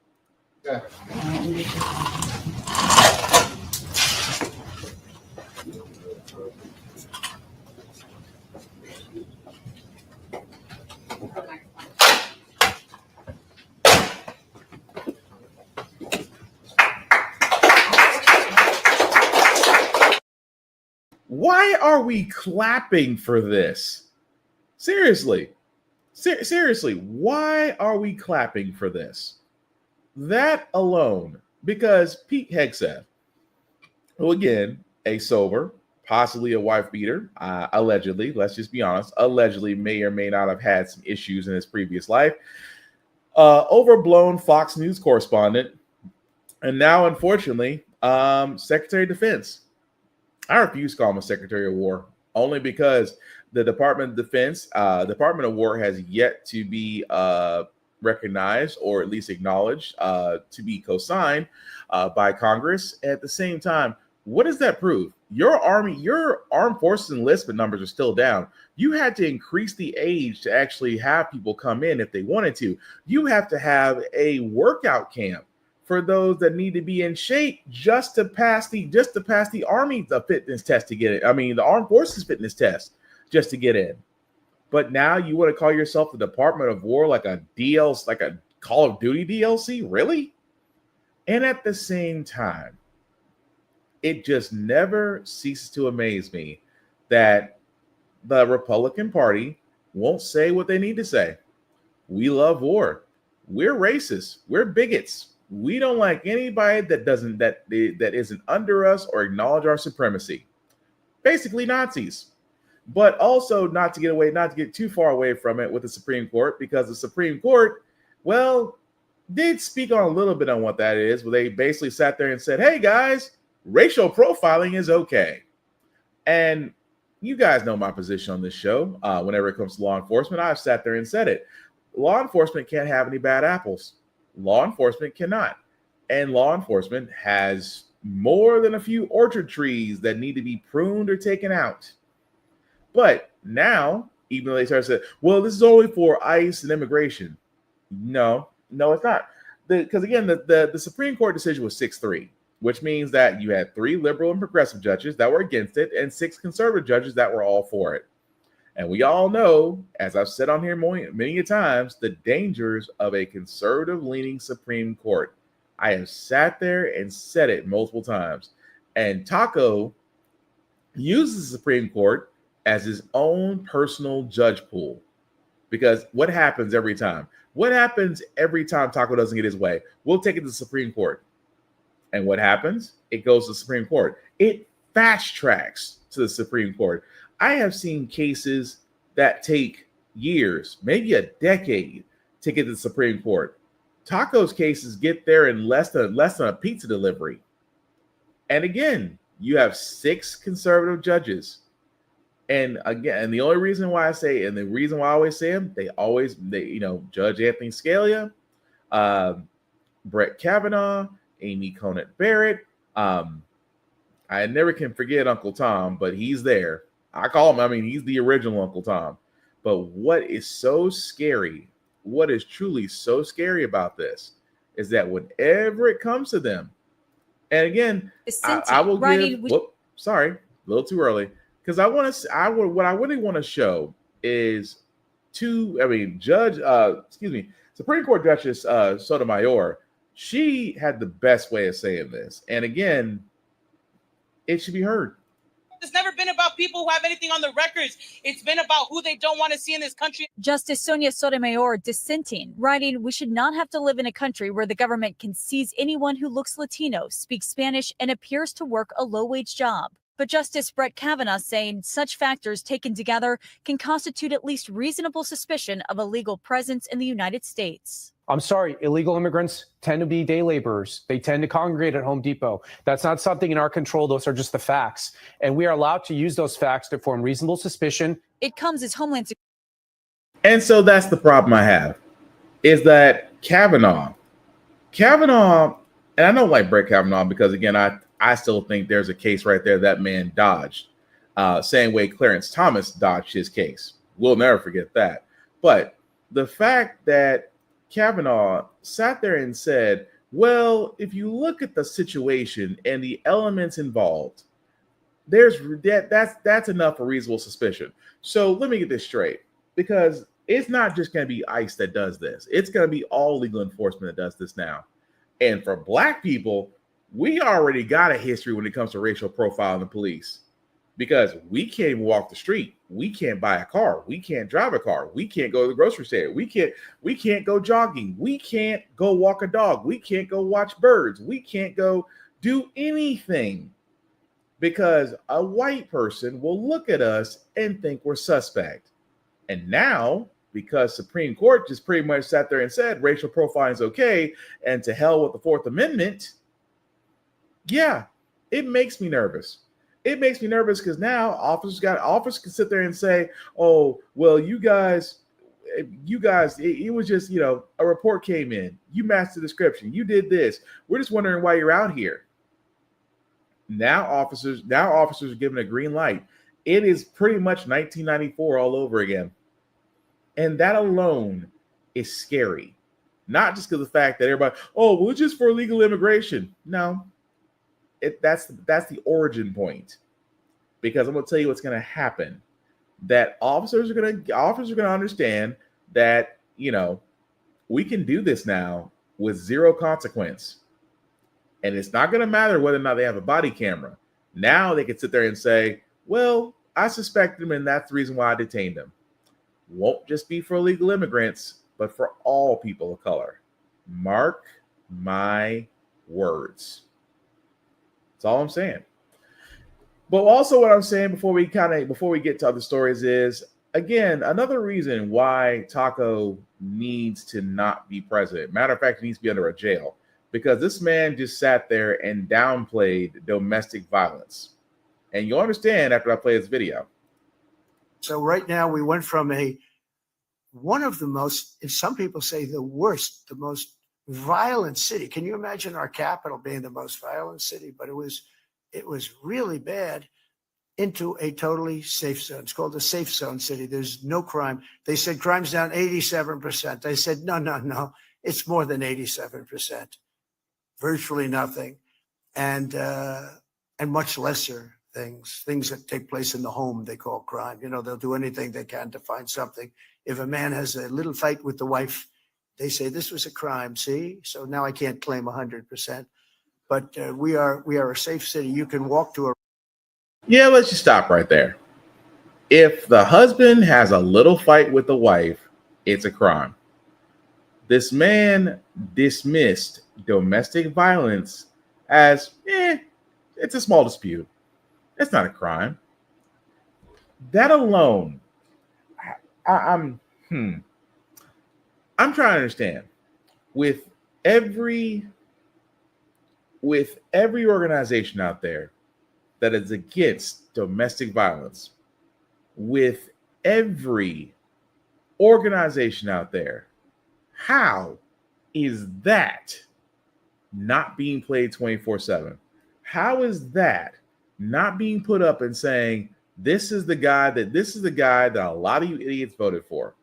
Yeah. Why are we clapping for this? Seriously. Seriously, why are we clapping for this? That alone, because Pete Hegseth, who again, a sober, possibly a wife beater, allegedly, let's just be honest, allegedly may or may not have had some issues in his previous life, overblown Fox News correspondent, and now, unfortunately, Secretary of Defense. I refuse to call him a Secretary of War, only because the Department of Defense, Department of War has yet to be recognized or at least acknowledged to be co-signed by Congress. At the same time, what does that prove? Your army, your armed forces enlistment numbers are still down. You had to increase the age to actually have people come in if they wanted to. You have to have a workout camp for those that need to be in shape just to pass the Army the fitness test to get it. I mean, the Armed Forces fitness test just to get in. But now you want to call yourself the Department of War, like a DLC, like a Call of Duty DLC? Really? And at the same time, it just never ceases to amaze me that the Republican Party won't say what they need to say. We love war. We're racist. We're bigots. We don't like anybody that isn't under us or acknowledge our supremacy. Basically Nazis. But also not to get too far away from it with the Supreme Court, because the Supreme Court, well, did speak on a little bit on what that is, where they basically sat there and said, hey guys, racial profiling is okay. And you guys know my position on this show. Whenever it comes to law enforcement, I've sat there and said it. Law enforcement can't have any bad apples. Law enforcement cannot. And law enforcement has more than a few orchard trees that need to be pruned or taken out. But now, even though they start to say, well, this is only for ICE and immigration. No, it's not. Because again, the Supreme Court decision was 6-3, which means that you had 3 liberal and progressive judges that were against it and 6 conservative judges that were all for it. And we all know, as I've said on here many times, the dangers of a conservative-leaning Supreme Court. I have sat there and said it multiple times. And Taco uses the Supreme Court as his own personal judge pool. Because what happens every time? What happens every time Taco doesn't get his way? We'll take it to the Supreme Court. And what happens? It goes to the Supreme Court. It fast tracks to the Supreme Court. I have seen cases that take years, maybe a decade, to get to the Supreme Court. Taco's cases get there in less than a pizza delivery. And again, you have 6 conservative judges. And again, the only reason why I say, and the reason why I always say them, they Judge Anthony Scalia, Brett Kavanaugh, Amy Coney Barrett. I never can forget Uncle Tom, but he's there. I call him, he's the original Uncle Tom. But what is so scary, what is truly so scary about this is that whenever it comes to them, and again, I will give, sorry, a little too early, because what I really want to show is Supreme Court Justice Sotomayor, she had the best way of saying this. And again, it should be heard. It's never been about people who have anything on the records. It's been about who they don't want to see in this country. Justice Sonia Sotomayor dissenting, writing, we should not have to live in a country where the government can seize anyone who looks Latino, speaks Spanish, and appears to work a low-wage job. But Justice Brett Kavanaugh saying such factors taken together can constitute at least reasonable suspicion of a legal presence in the United States. I'm sorry, illegal immigrants tend to be day laborers. They tend to congregate at Home Depot. That's not something in our control. Those are just the facts. And we are allowed to use those facts to form reasonable suspicion. It comes as Homeland Security. And so that's the problem I have, is that Kavanaugh, and I don't like Brett Kavanaugh because, again, I still think there's a case right there that man dodged. Same way Clarence Thomas dodged his case. We'll never forget that. But the fact that Kavanaugh sat there and said, well, if you look at the situation and the elements involved, that's enough for reasonable suspicion. So let me get this straight, because it's not just going to be ICE that does this. It's going to be all legal enforcement that does this now. And for Black people, we already got a history when it comes to racial profiling the police, because we can't even walk the street. We can't buy a car. We can't drive a car. We can't go to the grocery store. We can't go jogging. We can't go walk a dog. We can't go watch birds. We can't go do anything, because a white person will look at us and think we're suspect. And now, because Supreme Court just pretty much sat there and said racial profiling is okay, and to hell with the Fourth Amendment, yeah, it makes me nervous. It makes me nervous because now officers can sit there and say, oh, well, you guys, it was just, a report came in. You matched the description. You did this. We're just wondering why you're out here. Now officers are given a green light. It is pretty much 1994 all over again. And that alone is scary. Not just because of the fact that everybody, oh, well, just for illegal immigration. No, that's the origin point. Because I'm going to tell you what's going to happen. That officers are going to understand that, we can do this now with zero consequence. And it's not going to matter whether or not they have a body camera. Now they can sit there and say, well, I suspect him, and that's the reason why I detained him. Won't just be for illegal immigrants, but for all people of color. Mark my words. That's all I'm saying. But also what I'm saying before we get to other stories is, again, another reason why Taco needs to not be president. Matter of fact, he needs to be under a jail, because this man just sat there and downplayed domestic violence. And you'll understand after I play this video. So right now we went from one of the most, if some people say the worst, the most violent city. Can you imagine our capital being the most violent city? But it was really bad, into a totally safe zone. It's called a safe zone city. There's no crime. They said crime's down 87%. I said, no, it's more than 87%. Virtually nothing. And much lesser things that take place in the home, they call crime. They'll do anything they can to find something. If a man has a little fight with the wife, they say this was a crime. See? So now I can't claim 100%. But we are a safe city. You can walk to a. Yeah, let's just stop right there. If the husband has a little fight with the wife, it's a crime. This man dismissed domestic violence as, it's a small dispute. It's not a crime. That alone, I'm trying to understand. With every organization out there that is against domestic violence, with every organization out there, how is that not being played 24/7? How is that not being put up and saying, this is the guy that a lot of you idiots voted for?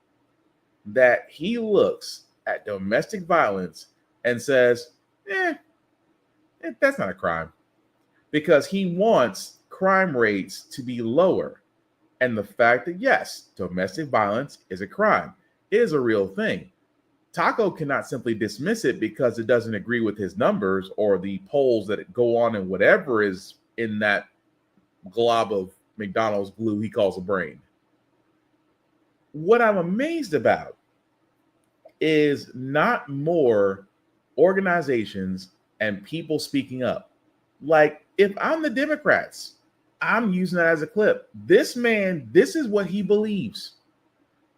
That he looks at domestic violence and says, that's not a crime, because he wants crime rates to be lower. And the fact that, yes, domestic violence is a crime, it is a real thing. Taco cannot simply dismiss it because it doesn't agree with his numbers or the polls that go on and whatever is in that glob of McDonald's glue he calls a brain. What I'm amazed about is not more organizations and people speaking up. Like, if I'm the Democrats, I'm using that as a clip. This man, this is what he believes.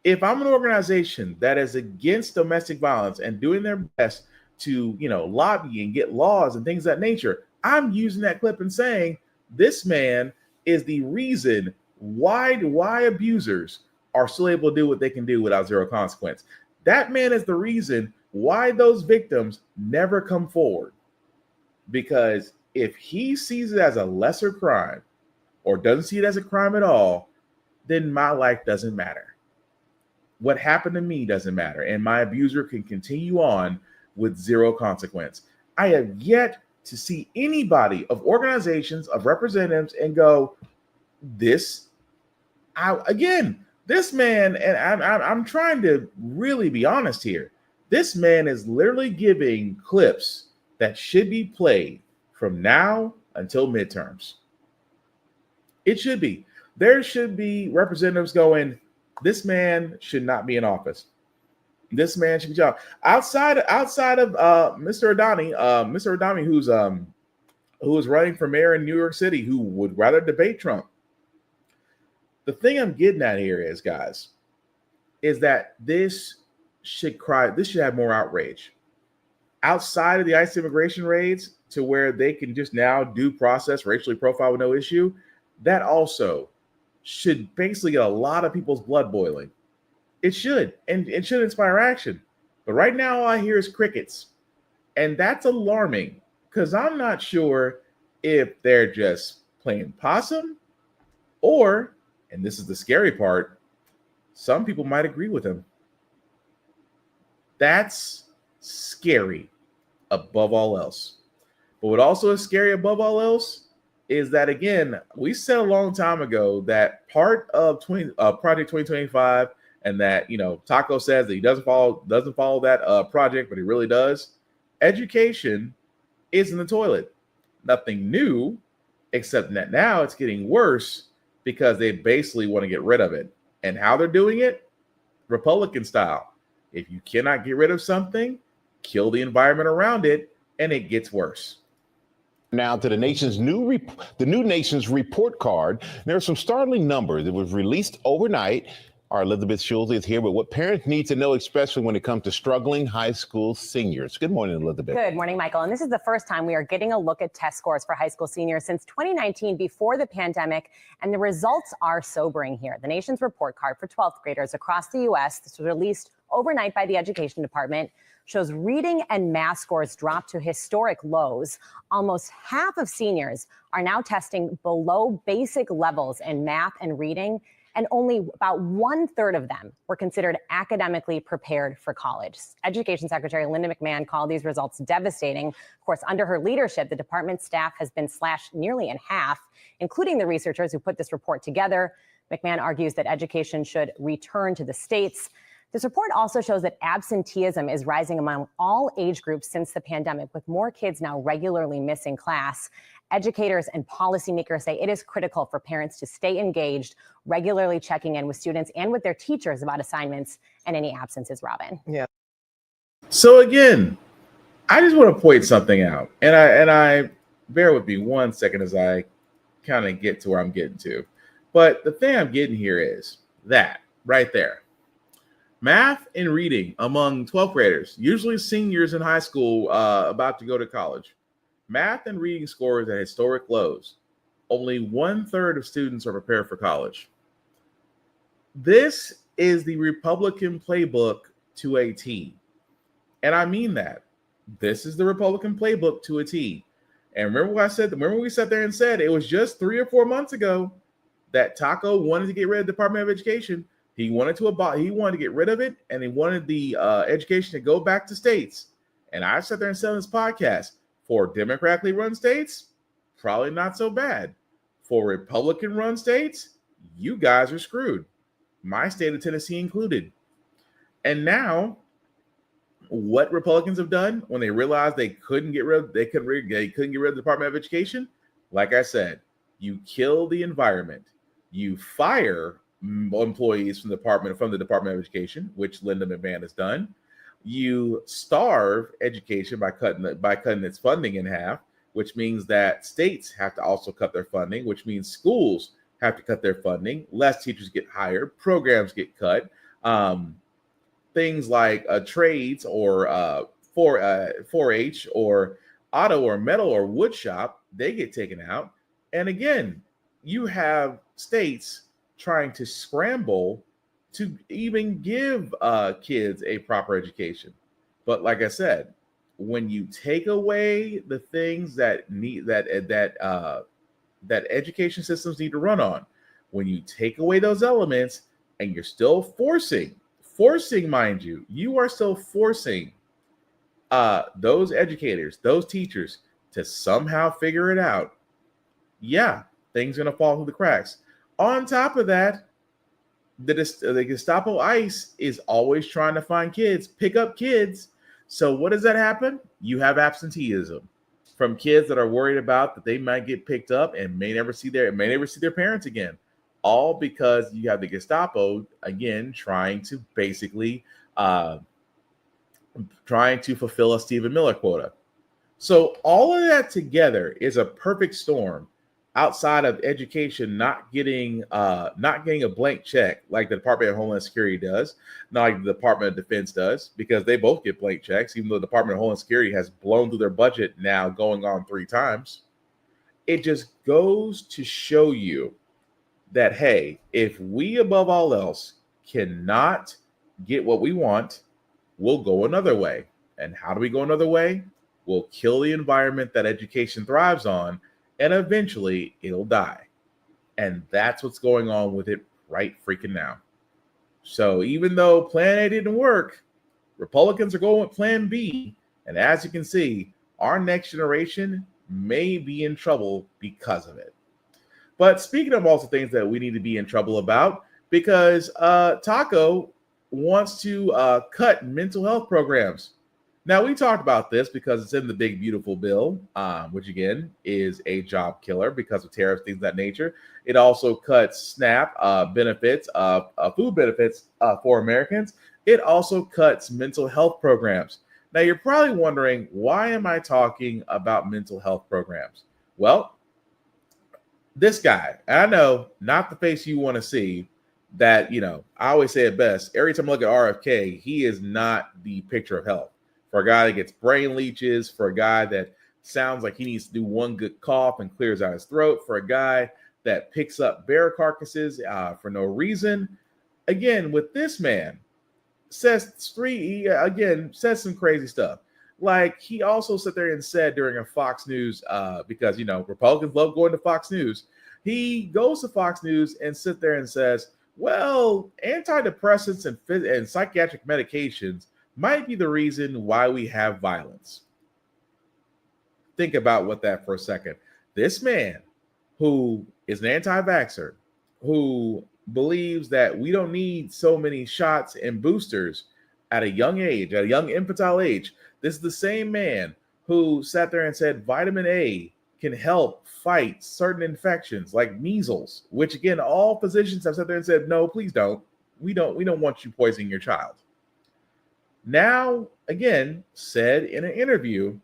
If I'm an organization that is against domestic violence and doing their best to, lobby and get laws and things of that nature, I'm using that clip and saying, this man is the reason why abusers are still able to do what they can do without zero consequence. That man is the reason why those victims never come forward. Because if he sees it as a lesser crime or doesn't see it as a crime at all, then my life doesn't matter. What happened to me doesn't matter, and my abuser can continue on with zero consequence. I have yet to see anybody of organizations, of representatives, and go, this man, and I'm trying to really be honest here. This man is literally giving clips that should be played from now until midterms. It should be. There should be representatives going, this man should not be in office. This man should be job. Outside of Mr. Adani, who is running for mayor in New York City, who would rather debate Trump. The thing I'm getting at here is, guys, is that this should have more outrage. Outside of the ICE immigration raids, to where they can just now due process racially profile with no issue, that also should basically get a lot of people's blood boiling. It should, and it should inspire action. But right now, all I hear is crickets. And that's alarming, because I'm not sure if they're just playing possum, or, and this is the scary part, some people might agree with him. That's scary above all else. But what also is scary above all else is that, again, we said a long time ago that part of Project 2025, and that, Taco says that he doesn't follow that project, but he really does. Education is in the toilet. Nothing new, except that now it's getting worse because they basically want to get rid of it. And how they're doing it? Republican style. If you cannot get rid of something, kill the environment around it, and it gets worse. Now to the new nation's report card. There are some startling numbers. It was released overnight. Our Elizabeth Schulze is here with what parents need to know, especially when it comes to struggling high school seniors. Good morning, Elizabeth. Good morning, Michael. And this is the first time we are getting a look at test scores for high school seniors since 2019, before the pandemic. And the results are sobering here. The nation's report card for 12th graders across the U.S., this was released overnight by the Education Department, shows reading and math scores dropped to historic lows. Almost half of seniors are now testing below basic levels in math and reading, and only about 1/3 of them were considered academically prepared for college. Education Secretary Linda McMahon called these results devastating. Of course, under her leadership, the department staff has been slashed nearly in half, including the researchers who put this report together. McMahon argues that education should return to the states. This report also shows that absenteeism is rising among all age groups since the pandemic, with more kids now regularly missing class. Educators and policymakers say it is critical for parents to stay engaged, regularly checking in with students and with their teachers about assignments and any absences, Robin. Yeah. So again, I just want to point something out, and I bear with me 1 second as I kind of get to where I'm getting to. But the thing I'm getting here is that right there. Math and reading among 12th graders, usually seniors in high school about to go to college. Math and reading scores at historic lows. Only 1/3 of students are prepared for college. This is the Republican playbook to a T. And I mean that. This is the Republican playbook to a T. And remember what I said? Remember we sat there and said it was just 3 or 4 months ago that Taco wanted to get rid of the Department of Education. He wanted to get rid of it, and he wanted the education to go back to states. And I sat there and said on this podcast, for Democratically run states, probably not so bad. For Republican run states, you guys are screwed. My state of Tennessee included. And now, what Republicans have done when they realized they couldn't get rid of the Department of Education, like I said, you kill the environment. You fire employees from the Department of Education, which Linda McMahon has done. You starve education by cutting its funding in half, which means that states have to also cut their funding, which means schools have to cut their funding. Less teachers get hired, programs get cut. Things like trades or 4-H or auto or metal or wood shop, they get taken out. And again, you have states trying to scramble to even give kids a proper education. But like I said, when you take away the things that education systems need to run on, when you take away those elements and you're still forcing forcing, mind you, you are still forcing those educators, those teachers to somehow figure it out. Yeah, things are going to fall through the cracks. On top of that, the Gestapo ICE is always trying to find kids, pick up kids. So what does that happen? You have absenteeism from kids that are worried about that they might get picked up and may never see their parents again. All because you have the Gestapo again trying to basically trying to fulfill a Stephen Miller quota. So all of that together is a perfect storm. Outside of education not getting a blank check like the Department of Homeland Security does, not like the Department of Defense does, because they both get blank checks, even though the Department of Homeland Security has blown through their budget now going on 3 times. It just goes to show you that, hey, if we above all else cannot get what we want, we'll go another way. And how do we go another way? We'll kill the environment that education thrives on, and eventually it'll die. And that's what's going on with it right freaking now. So even though Plan A didn't work, Republicans are going with Plan B. And as you can see, our next generation may be in trouble because of it. But speaking of also things that we need to be in trouble about, because Taco wants to cut mental health programs. Now, we talked about this because it's in the big, beautiful bill, which, again, is a job killer because of tariffs, things of that nature. It also cuts SNAP benefits, food benefits for Americans. It also cuts mental health programs. Now, you're probably wondering, why am I talking about mental health programs? Well, this guy, I know, not the face you want to see, that, I always say it best. Every time I look at RFK, he is not the picture of health. For a guy that gets brain leeches, for a guy that sounds like he needs to do one good cough and clears out his throat, for a guy that picks up bear carcasses for no reason. Again, with this man, says some crazy stuff. Like, he also sat there and said during a Fox News, because, Republicans love going to Fox News. He goes to Fox News and sit there and says, well, antidepressants and psychiatric medications might be the reason why we have violence. Think about what that for a second. This man, who is an anti-vaxxer, who believes that we don't need so many shots and boosters at a young age, at a young infantile age. This is the same man who sat there and said vitamin A can help fight certain infections like measles, which, again, all physicians have sat there and said, no, please don't. We don't want you poisoning your child. Now, again, said in an interview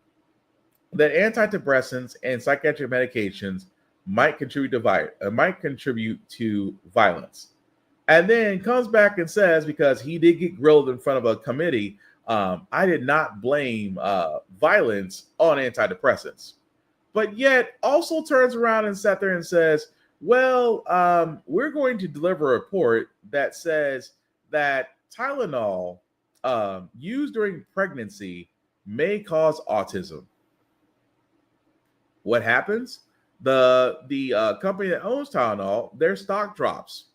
that antidepressants and psychiatric medications might contribute to violence. And then comes back and says, because he did get grilled in front of a committee, I did not blame violence on antidepressants. But yet also turns around and sat there and says, well, we're going to deliver a report that says that Tylenol used during pregnancy may cause autism. What happens? The company that owns Tylenol, their stock drops.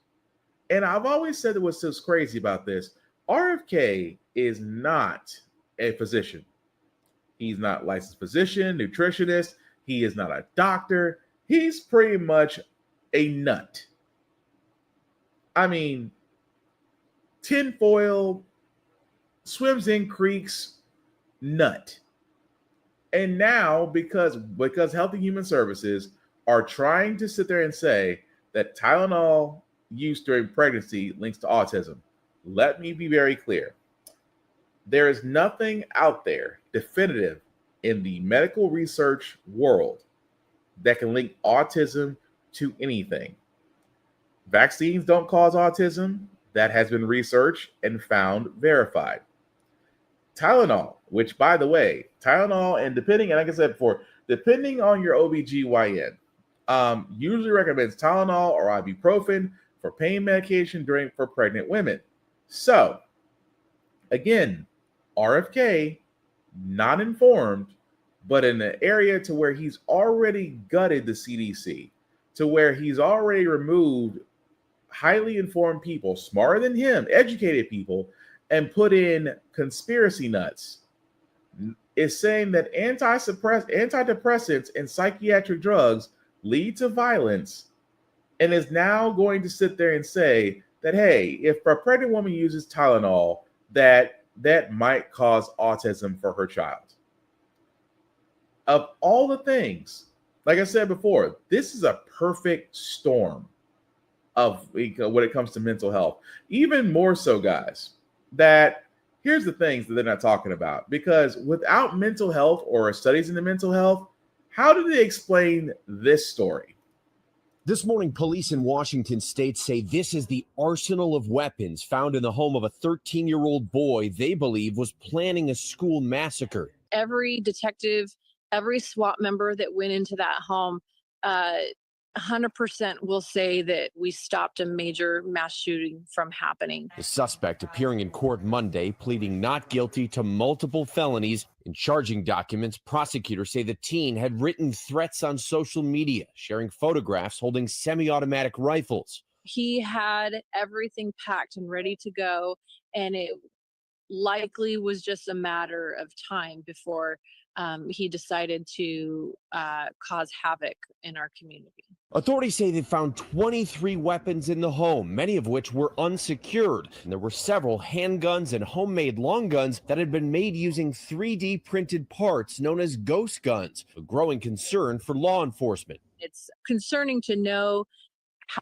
And I've always said that what's so crazy about this, RFK is not a physician. He's not a licensed physician, nutritionist. He is not a doctor. He's pretty much a nut. I mean, tinfoil, swims in creeks, nut. And now, because Health and Human Services are trying to sit there and say that Tylenol use during pregnancy links to autism, let me be very clear. There is nothing out there definitive in the medical research world that can link autism to anything. Vaccines don't cause autism. That has been researched and found verified. Tylenol, which, by the way, Tylenol, and like I said before, depending on your OBGYN, usually recommends Tylenol or ibuprofen for pain medication for pregnant women. So, again, RFK, not informed, but in an area to where he's already gutted the CDC, to where he's already removed highly informed people, smarter than him, educated people, and put in conspiracy nuts, is saying that antidepressants and psychiatric drugs lead to violence, and is now going to sit there and say that, hey, if a pregnant woman uses Tylenol, that might cause autism for her child. Of all the things, like I said before, this is a perfect storm of when it comes to mental health. Even more so, guys, that here's the things that they're not talking about. Because without mental health or studies into mental health, how do they explain this story? This morning, police in Washington state say this is the arsenal of weapons found in the home of a 13-year-old boy they believe was planning a school massacre. Every detective, every SWAT member that went into that home, 100% will say that we stopped a major mass shooting from happening. The suspect appearing in court Monday, pleading not guilty to multiple felonies. In charging documents, prosecutors say the teen had written threats on social media, sharing photographs holding semi-automatic rifles. He had everything packed and ready to go, and it likely was just a matter of time before he decided to cause havoc in our community. Authorities say they found 23 weapons in the home, many of which were unsecured. And there were several handguns and homemade long guns that had been made using 3D printed parts known as ghost guns, a growing concern for law enforcement. It's concerning to know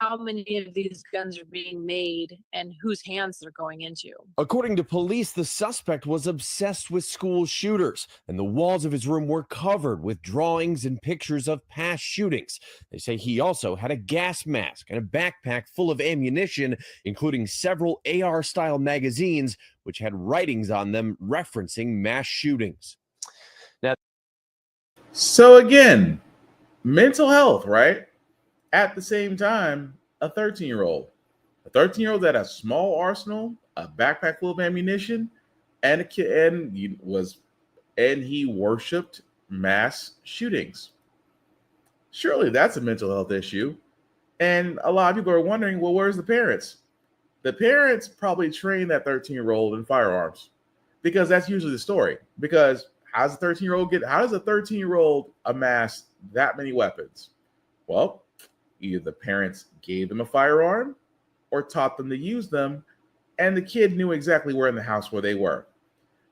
how many of these guns are being made and whose hands they're going into. According to police, the suspect was obsessed with school shooters, and the walls of his room were covered with drawings and pictures of past shootings. They say he also had a gas mask and a backpack full of ammunition, including several AR-style magazines, which had writings on them referencing mass shootings. Now, so again, mental health, right? At the same time, a 13-year-old that has a small arsenal, a backpack full of ammunition, and he worshipped mass shootings. Surely that's a mental health issue. And a lot of people are wondering, well, where's the parents? The parents probably trained that 13-year-old in firearms, because that's usually the story. Because how does a 13-year-old amass that many weapons? Well, either the parents gave them a firearm or taught them to use them, and the kid knew exactly where in the house where they were.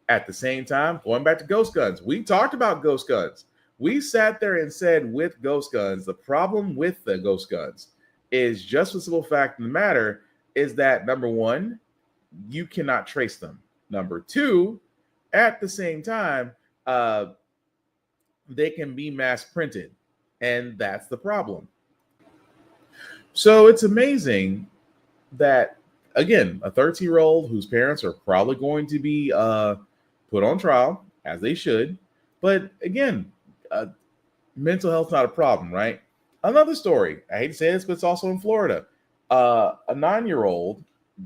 At the same time, going back to ghost guns, we talked about ghost guns. We sat there and said with ghost guns, the problem with the ghost guns is just the simple fact of the matter is that, number one, you cannot trace them. Number two, at the same time, they can be mass printed, and that's the problem. So it's amazing that, again, a 13-year-old whose parents are probably going to be put on trial, as they should. But again, mental health is not a problem, right? Another story, I hate to say this, but it's also in Florida. A 9-year-old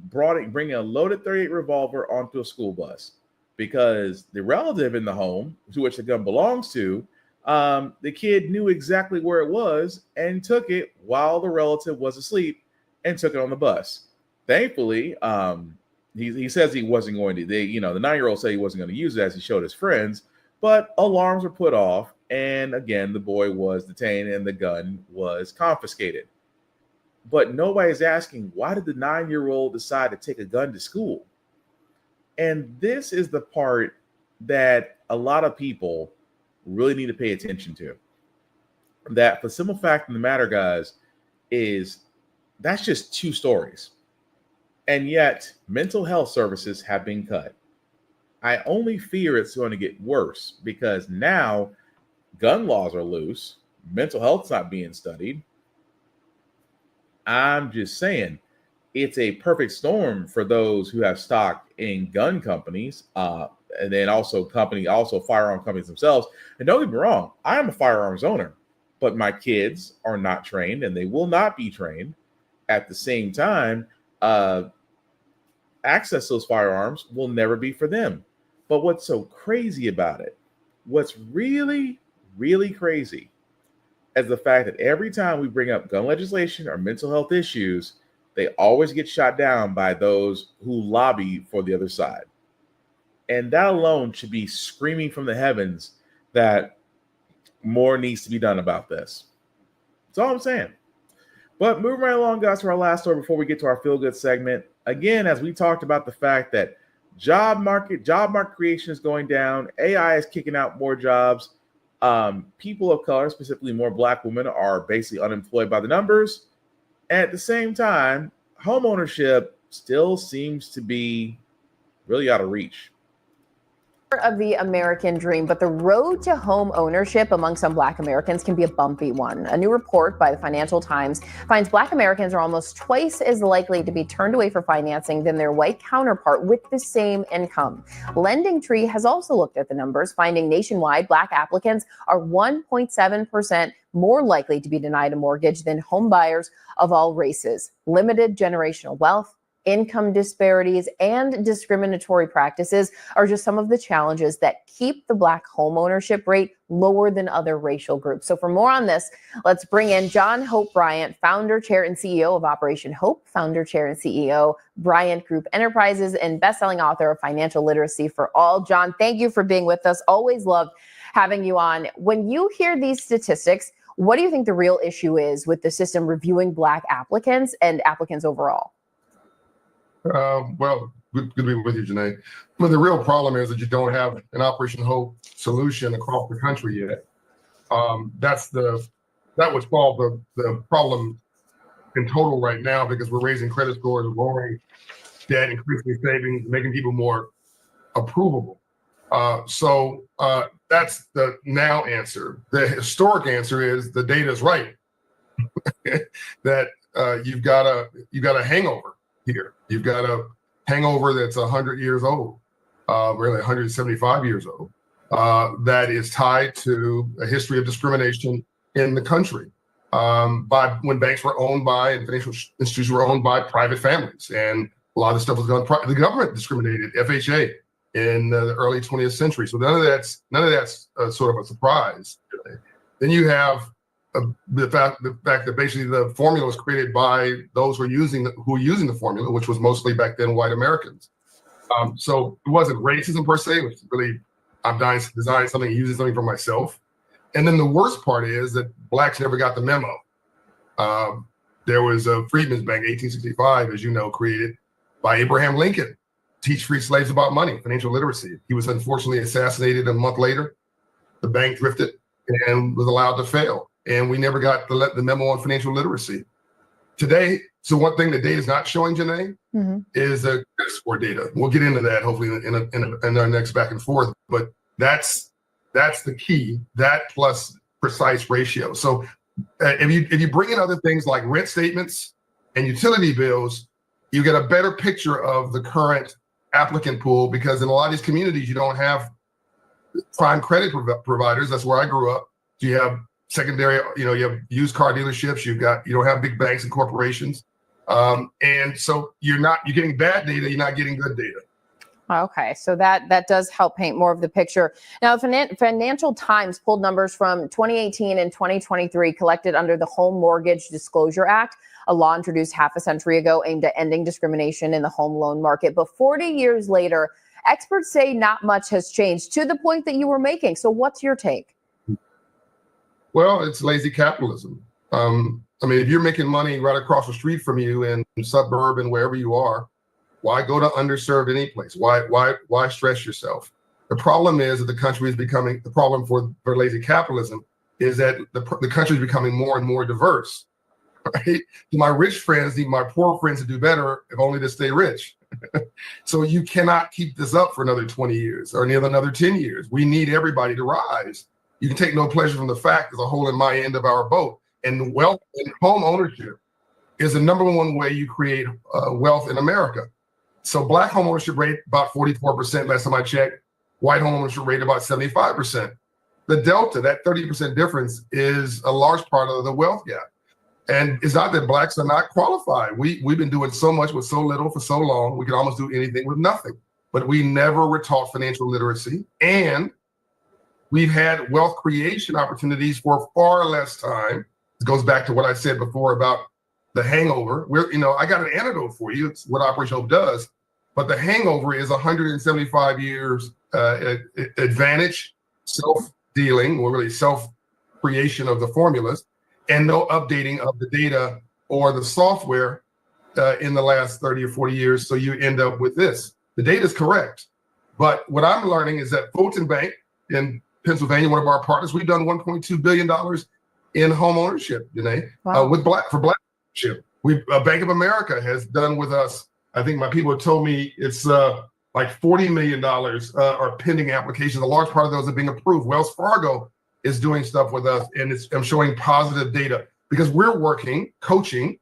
bringing a loaded .38 revolver onto a school bus because the relative in the home to which the gun belongs to, the kid knew exactly where it was and took it while the relative was asleep and took it on the bus. Thankfully, he says he wasn't going to. The 9-year-old said he wasn't going to use it as he showed his friends, but alarms were put off, and again, the boy was detained and the gun was confiscated. But nobody's asking, why did the 9-year-old decide to take a gun to school? And this is the part that a lot of people really need to pay attention to. That the simple fact of the matter, guys, is that's just two stories. And yet mental health services have been cut. I only fear it's going to get worse because now gun laws are loose. Mental health's not being studied. I'm just saying it's a perfect storm for those who have stock in gun companies, and then also firearm companies themselves. And don't get me wrong, I am a firearms owner, but my kids are not trained and they will not be trained. At the same time, access to those firearms will never be for them. But what's so crazy about it, what's really, really crazy, is the fact that every time we bring up gun legislation or mental health issues, they always get shot down by those who lobby for the other side. And that alone should be screaming from the heavens that more needs to be done about this. That's all I'm saying. But moving right along, guys, to our last story before we get to our feel-good segment. Again, as we talked about the fact that job market creation is going down, AI is kicking out more jobs. People of color, specifically more Black women, are basically unemployed by the numbers. At the same time, homeownership still seems to be really out of reach. Of the American dream, but the road to home ownership among some Black Americans can be a bumpy one. A new report by the Financial Times finds Black Americans are almost twice as likely to be turned away for financing than their white counterpart with the same income. LendingTree has also looked at the numbers, finding nationwide Black applicants are 1.7% more likely to be denied a mortgage than home buyers of all races. Limited generational wealth, income disparities, and discriminatory practices are just some of the challenges that keep the Black homeownership rate lower than other racial groups. So for more on this, let's bring in John Hope Bryant, founder, chair, and CEO of Operation Hope, founder, chair, and CEO, Bryant Group Enterprises, and best-selling author of Financial Literacy for All. John, thank you for being with us. Always loved having you on. When you hear these statistics, what do you think the real issue is with the system reviewing Black applicants and applicants overall? Well, good to be with you, Janae. Well, the real problem is that you don't have an Operation Hope solution across the country yet. That would solve the problem in total right now, because we're raising credit scores, lowering debt, increasing savings, making people more approvable. So that's the now answer. The historic answer is the data is right. That you've got a hangover here. You've got a hangover that's 100 years old, really 175 years old, that is tied to a history of discrimination in the country. By when banks were owned by and financial institutions were owned by private families, and a lot of the stuff was done. The government discriminated, FHA, in the early 20th century. So none of that's sort of a surprise. Then you have the fact that basically the formula was created by those who were using the formula, which was mostly back then white Americans. So it wasn't racism per se. It was really, I'm designing something, using something for myself. And then the worst part is that Blacks never got the memo. There was a Freedmen's Bank, 1865, as you know, created by Abraham Lincoln, teach free slaves about money, financial literacy. He was unfortunately assassinated a month later. The bank drifted and was allowed to fail. And we never got the memo on financial literacy. Today, so one thing the data is not showing, Janae, is the credit score data. We'll get into that hopefully in our next back and forth. But that's the key. That plus precise ratio. So if you bring in other things like rent statements and utility bills, you get a better picture of the current applicant pool, because in a lot of these communities you don't have prime credit providers. That's where I grew up. So you have secondary, you have used car dealerships, you don't have big banks and corporations. And so you're getting bad data, you're not getting good data. Okay, so that does help paint more of the picture. Now, Financial Times pulled numbers from 2018 and 2023 collected under the Home Mortgage Disclosure Act, a law introduced half a century ago aimed at ending discrimination in the home loan market. But 40 years later, experts say not much has changed, to the point that you were making. So what's your take? Well, it's lazy capitalism. If you're making money right across the street from you in suburban, wherever you are, why go to underserved any place? Why stress yourself? The problem is that the country is becoming, the problem for lazy capitalism is that the country is becoming more and more diverse. Right? My rich friends need my poor friends to do better, if only to stay rich. So you cannot keep this up for another 20 years or another 10 years. We need everybody to rise. You can take no pleasure from the fact there's a hole in my end of our boat. And wealth and home ownership is the number one way you create wealth in America. So Black home ownership rate about 44% last time I checked. White home ownership rate about 75%. The delta, that 30% difference, is a large part of the wealth gap. And it's not that Blacks are not qualified. We've been doing so much with so little for so long. We can almost do anything with nothing. But we never were taught financial literacy, and we've had wealth creation opportunities for far less time. It goes back to what I said before about the hangover. I got an antidote for you. It's what Operation Hope does. But the hangover is 175 years advantage, self-dealing, or really self-creation of the formulas, and no updating of the data or the software in the last 30 or 40 years. So you end up with this. The data is correct. But what I'm learning is that Fulton Bank in Pennsylvania, one of our partners, we've done $1.2 billion in home ownership, Janae, for black ownership. Bank of America has done with us, I think my people have told me it's like $40 million are pending applications. A large part of those are being approved. Wells Fargo is doing stuff with us, and I'm showing positive data because we're working, coaching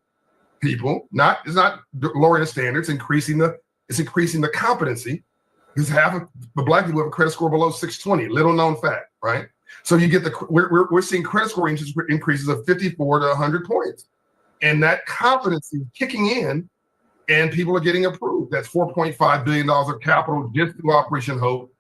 people. It's not lowering the standards, it's increasing the competency. Because half of the black people have a credit score below 620. Little known fact, right? So you get we're seeing credit score increases of 54 to 100 points, and that confidence is kicking in, and people are getting approved. That's $4.5 billion of capital just through Operation Hope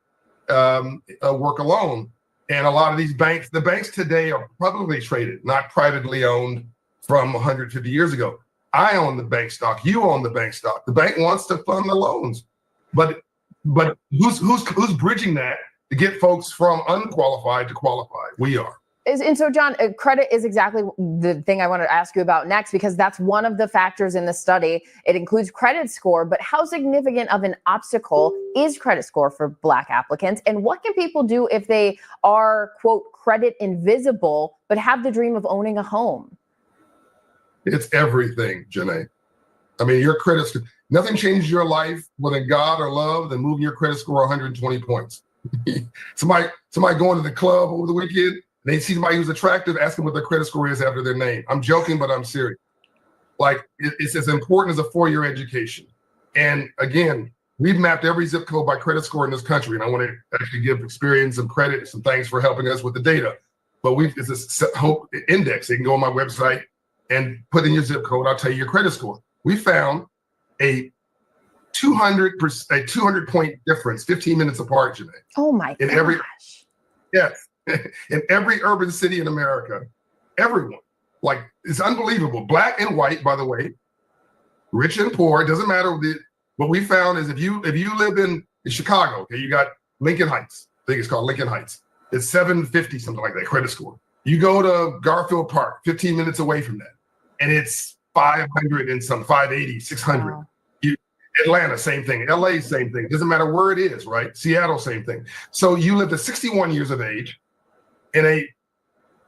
work alone. And a lot of these banks, the banks today are publicly traded, not privately owned from 150 years ago. I own the bank stock. You own the bank stock. The bank wants to fund the loans, but who's bridging that to get folks from unqualified to qualified? We are. And so, John, credit is exactly the thing I want to ask you about next, because that's one of the factors in the study. It includes credit score, but how significant of an obstacle is credit score for Black applicants? And what can people do if they are, quote, credit invisible, but have the dream of owning a home? It's everything, Janae. I mean, your credit score, nothing changes your life more than God or love than moving your credit score 120 points. somebody going to the club over the weekend, they see somebody who's attractive, ask them what their credit score is after their name. I'm joking, but I'm serious. Like, it's as important as a 4-year education. And again, we've mapped every zip code by credit score in this country. And I want to actually give Experian some credit, some thanks for helping us with the data. But it's a Hope index. You can go on my website and put in your zip code. I'll tell you your credit score. We found a 200 point difference, 15 minutes apart, Janae. Oh my gosh. Yes. In every urban city in America, everyone, like, it's unbelievable. Black and white, by the way, rich and poor, it doesn't matter. What we found is if you live in Chicago, okay, you got Lincoln Heights. I think it's called Lincoln Heights. It's 750, something like that, credit score. You go to Garfield Park, 15 minutes away from that, and it's 500 and some, 580, 600. Wow. Atlanta, same thing. LA, same thing. Doesn't matter where it is, right? Seattle, same thing. So you lived at 61 years of age in a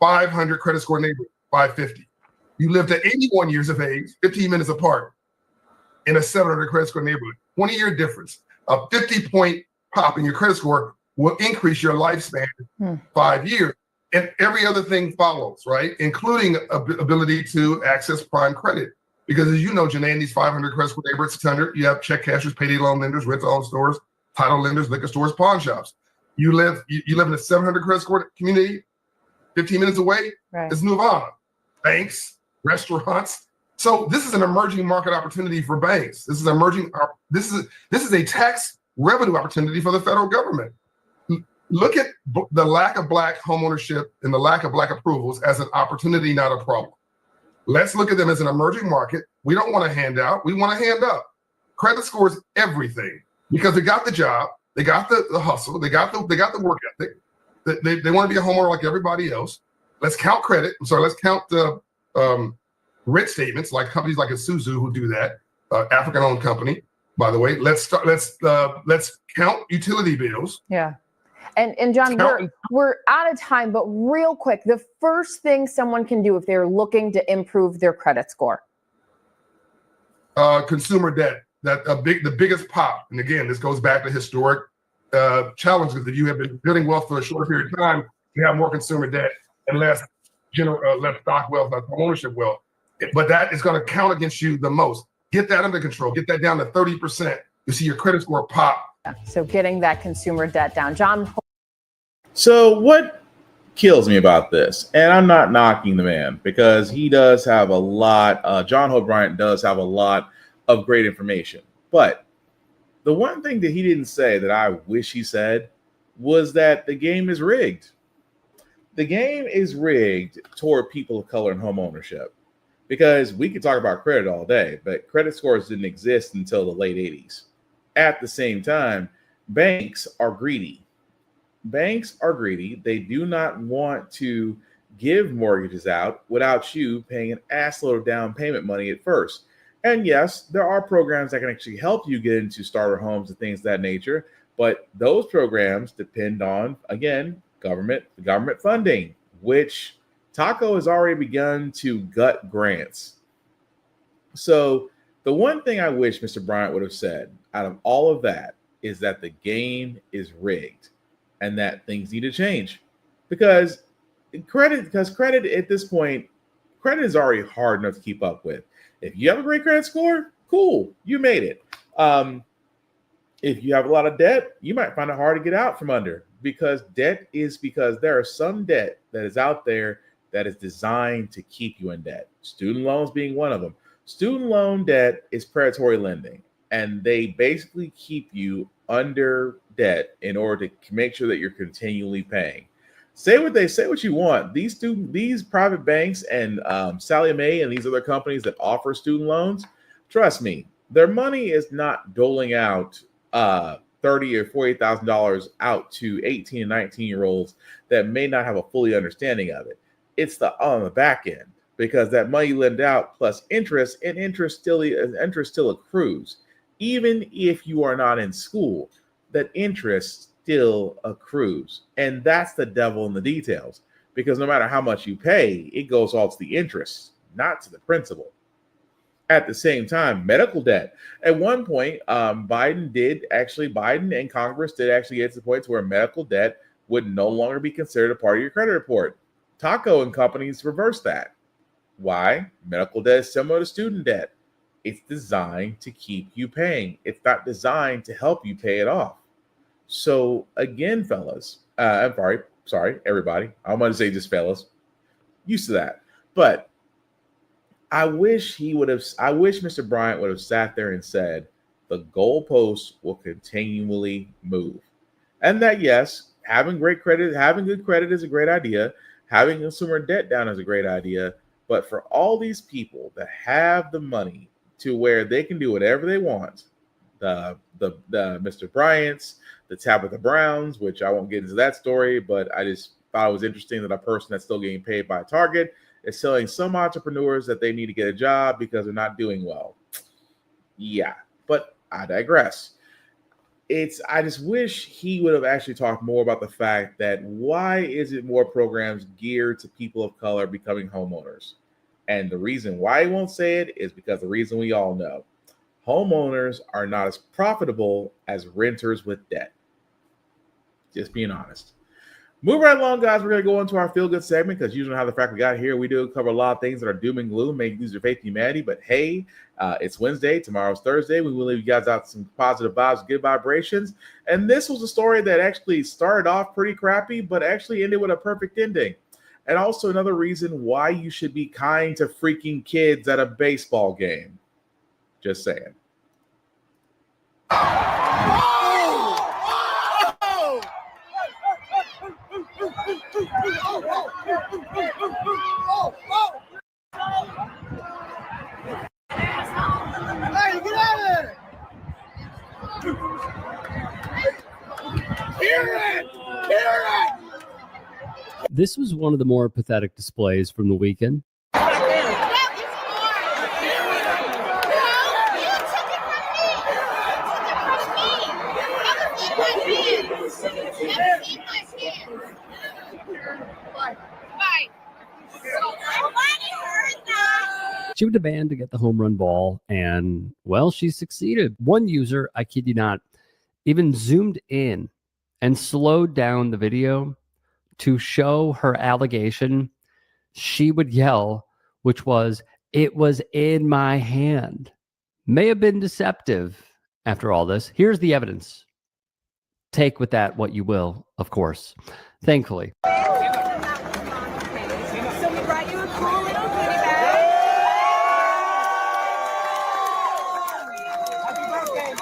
500 credit score neighborhood, 550. You lived at 81 years of age, 15 minutes apart, in a 700 credit score neighborhood. 20-year difference. A 50-point pop in your credit score will increase your lifespan 5 years. And every other thing follows, right? Including ability to access prime credit. Because as you know, Janae, in these 500 credit score neighborhoods, 600, you have check cashers, payday loan lenders, rent-to-own stores, title lenders, liquor stores, pawn shops. You live in a 700 credit score community, 15 minutes away, right. It's Nirvana. Banks, restaurants. So this is an emerging market opportunity for banks. This is a tax revenue opportunity for the federal government. Look at the lack of Black homeownership and the lack of Black approvals as an opportunity, not a problem. Let's look at them as an emerging market. We don't want to hand out. We want to hand up. Credit score is everything because they got the job, they got the hustle, they got the work ethic. They want to be a homeowner like everybody else. Let's count credit. Let's count the rent statements, like companies like Isuzu who do that, African-owned company, by the way. Let's count utility bills. Yeah. And John, we're out of time, but real quick, the first thing someone can do if they're looking to improve their credit score. Consumer debt, the biggest pop. And again, this goes back to historic challenges. If you have been building wealth for a short period of time, you have more consumer debt and less stock wealth, less ownership wealth. But that is going to count against you the most. Get that under control. Get that down to 30%. You see your credit score pop. So getting that consumer debt down. John. So what kills me about this, and I'm not knocking the man because he does have a lot, John Hope Bryant does have a lot of great information. But the one thing that he didn't say that I wish he said was that the game is rigged. The game is rigged toward people of color and home ownership. because we could talk about credit all day, but credit scores didn't exist until the late 80s. At the same time, banks are greedy. Banks are greedy. They do not want to give mortgages out without you paying an assload of down payment money at first. And yes, there are programs that can actually help you get into starter homes and things of that nature, but those programs depend on, again, government funding, which Taco has already begun to gut grants. So the one thing I wish Mr. Bryant would have said out of all of that is that the game is rigged and that things need to change. Because credit at this point, credit is already hard enough to keep up with. If you have a great credit score, cool, you made it. If you have a lot of debt, you might find it hard to get out from under, because there are some debt that is out there that is designed to keep you in debt. Student loans being one of them. Student loan debt is predatory lending, and they basically keep you under debt in order to make sure that you're continually paying. Say what you want. These private banks and Sallie Mae and these other companies that offer student loans, trust me, their money is not doling out $30,000 or $40,000 out to 18 and 19-year-olds that may not have a fully understanding of it. It's on the back end, because that money you lend out plus interest, and interest still accrues. Even if you are not in school, that interest still accrues. And that's the devil in the details, because no matter how much you pay, it goes all to the interest, not to the principal. At the same time, medical debt. At one point, Biden and Congress did actually get to the point where medical debt would no longer be considered a part of your credit report. Taco and companies reversed that. Why? Medical debt is similar to student debt. It's designed to keep you paying. It's not designed to help you pay it off. So again, fellas, I'm sorry, everybody. I'm going to say just fellas. Used to that. But I wish Mr. Bryant would have sat there and said, the goalposts will continually move. And that, yes, having good credit is a great idea. Having consumer debt down is a great idea. But for all these people that have the money to where they can do whatever they want, the Mr. Bryants, the Tabitha Browns, which I won't get into that story, but I just thought it was interesting that a person that's still getting paid by Target is telling some entrepreneurs that they need to get a job because they're not doing well. Yeah, but I digress. I just wish he would have actually talked more about the fact that why isn't more programs geared to people of color becoming homeowners? And the reason why he won't say it is because the reason we all know. Homeowners are not as profitable as renters with debt. Just being honest. Moving right along, guys, we're going to go into our feel-good segment, because usually how the fact we got here, we do cover a lot of things that are doom and gloom, make you lose your faith in humanity. But hey, it's Wednesday. Tomorrow's Thursday. We will leave you guys out some positive vibes, good vibrations. And this was a story that actually started off pretty crappy, but actually ended with a perfect ending. And also another reason why you should be kind to freaking kids at a baseball game. Just saying. Hey, get out of there! Hear it! Hear it! This was one of the more pathetic displays from the weekend. She would demand to get the home run ball, and, well, she succeeded. One user, I kid you not, even zoomed in and slowed down the video to show her allegation. She would yell, which was, "It was in my hand." May have been deceptive after all this. Here's the evidence. Take with that what you will, of course. Thankfully. So we brought you a cool little goodie bag. Happy birthday.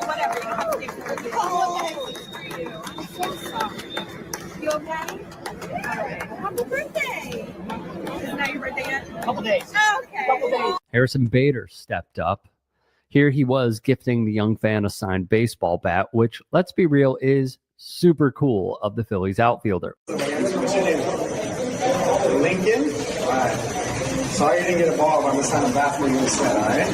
Whatever, you don't have to give it to you. I'm so sorry. You okay? All right. Happy birthday. Is it not your birthday yet? Couple days. Oh, okay. Harrison Bader stepped up. Here he was gifting the young fan a signed baseball bat, which, let's be real, is super cool of the Phillies outfielder. Lincoln. All right. Sorry you didn't get a ball, but I'm just kind of back where you said, all right?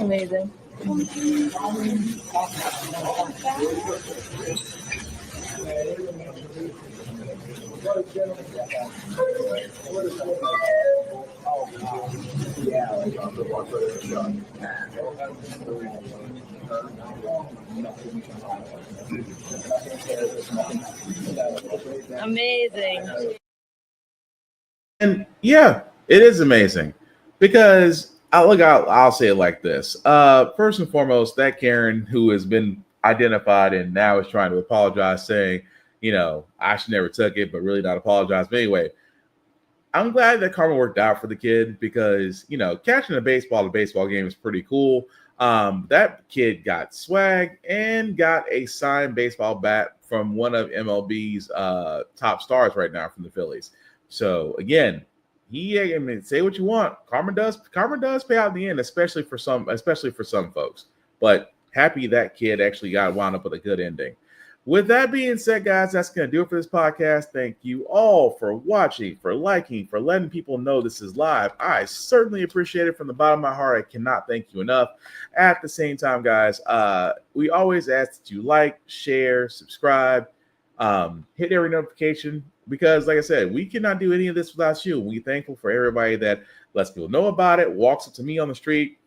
LINCOLN. Amazing. Amazing. And yeah, it is amazing because I'll say it like this. First and foremost, that Karen who has been identified and now is trying to apologize, saying, I should never took it, but really not apologize. But anyway, I'm glad that karma worked out for the kid because, catching a baseball game is pretty cool. That kid got swag and got a signed baseball bat from one of MLB's top stars right now from the Phillies. So again, say what you want. Karma does pay out in the end, especially for some folks. But happy that kid actually got wound up with a good ending. With that being said, guys, that's going to do it for this podcast. Thank you all for watching, for liking, for letting people know this is live. I certainly appreciate it from the bottom of my heart. I cannot thank you enough. At the same time, guys, we always ask that you like, share, subscribe, hit every notification because, like I said, we cannot do any of this without you. We're thankful for everybody that lets people know about it, walks up to me on the street.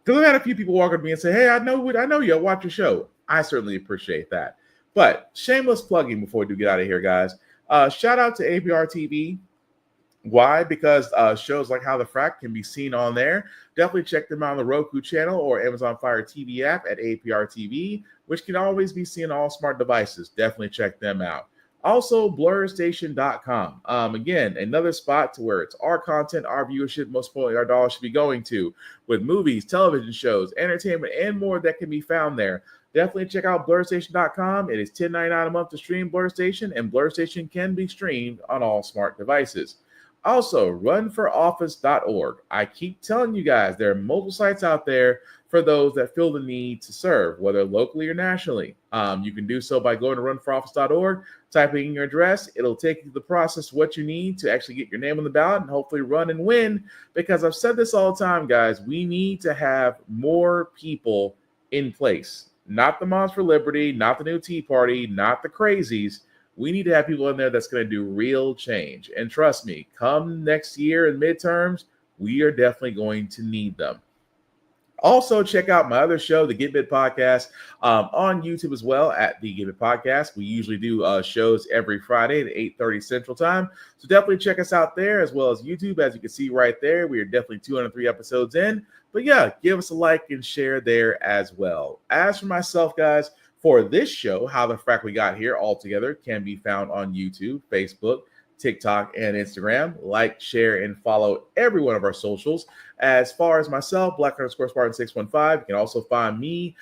Because I've had a few people walk up to me and say, hey, I know you. I watch your show. I certainly appreciate that. But shameless plugging before we do get out of here, guys. Shout out to APR TV. Why? Because shows like How the Frack can be seen on there. Definitely check them out on the Roku channel or Amazon Fire TV app at APR TV, which can always be seen on all smart devices. Definitely check them out. Also, blurrstation.com. Again, another spot to where it's our content, our viewership, most importantly, our dollars should be going to with movies, television shows, entertainment, and more that can be found there. Definitely check out blurrstation.com. It is $10.99 a month to stream Blur Station, and Blur Station can be streamed on all smart devices. Also, runforoffice.org. I keep telling you guys, there are multiple sites out there for those that feel the need to serve, whether locally or nationally. You can do so by going to runforoffice.org, typing in your address. It'll take you through the process, what you need to actually get your name on the ballot and hopefully run and win. Because I've said this all the time, guys, we need to have more people in place. Not the Moms for Liberty, not the new Tea Party, not the crazies. We need to have people in there that's going to do real change. And trust me, come next year in midterms, we are definitely going to need them. Also, check out my other show, the Get Bit Podcast, on YouTube as well at the Get Bit Podcast. We usually do shows every Friday at 8:30 Central Time. So definitely check us out there as well as YouTube. As you can see right there, we are definitely 203 episodes in. But yeah, give us a like and share there as well. As for myself, guys, for this show, How the Frack We Got Here all together can be found on YouTube, Facebook, TikTok, and Instagram. Like, share, and follow every one of our socials. As far as myself, Black_Spartan615, you can also find me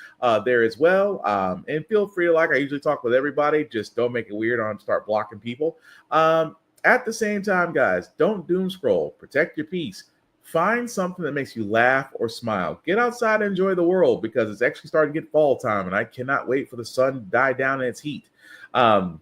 there as well. And feel free to like. I usually talk with everybody. Just don't make it weird on start blocking people. At the same time, guys, don't doom scroll. Protect your peace. Find something that makes you laugh or smile. Get outside and enjoy the world because it's actually starting to get fall time, and I cannot wait for the sun to die down in its heat. And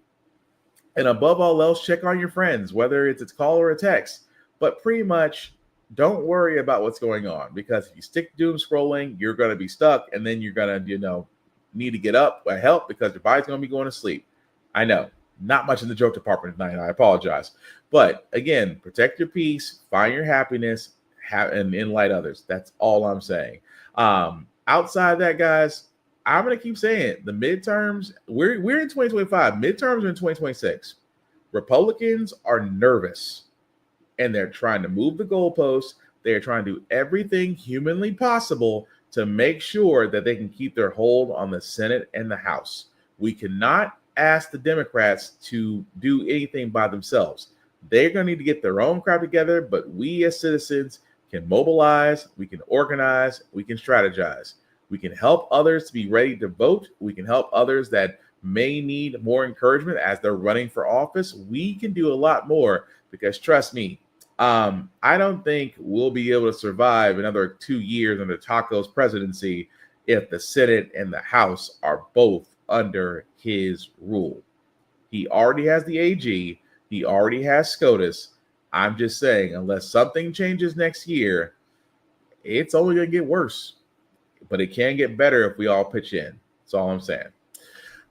above all else, check on your friends, whether it's a call or a text. But pretty much don't worry about what's going on because if you stick to doom scrolling, you're going to be stuck, and then you're going to, need to get up or help because your body's going to be going to sleep. I know. Not much in the joke department tonight. I apologize. But again, protect your peace, find your happiness, and enlight others. That's all I'm saying. Outside that, guys, I'm going to keep saying it. The midterms, we're in 2025. Midterms are in 2026. Republicans are nervous, and they're trying to move the goalposts. They're trying to do everything humanly possible to make sure that they can keep their hold on the Senate and the House. We cannot ask the Democrats to do anything by themselves. They're going to need to get their own crap together, but we as citizens can mobilize, we can organize, we can strategize. We can help others to be ready to vote. We can help others that may need more encouragement as they're running for office, we can do a lot more because trust me, I don't think we'll be able to survive another 2 years under Taco's presidency if the Senate and the House are both under his rule. He already has the AG. He already has SCOTUS. I'm just saying, unless something changes next year, it's only going to get worse. But it can get better if we all pitch in. That's all I'm saying.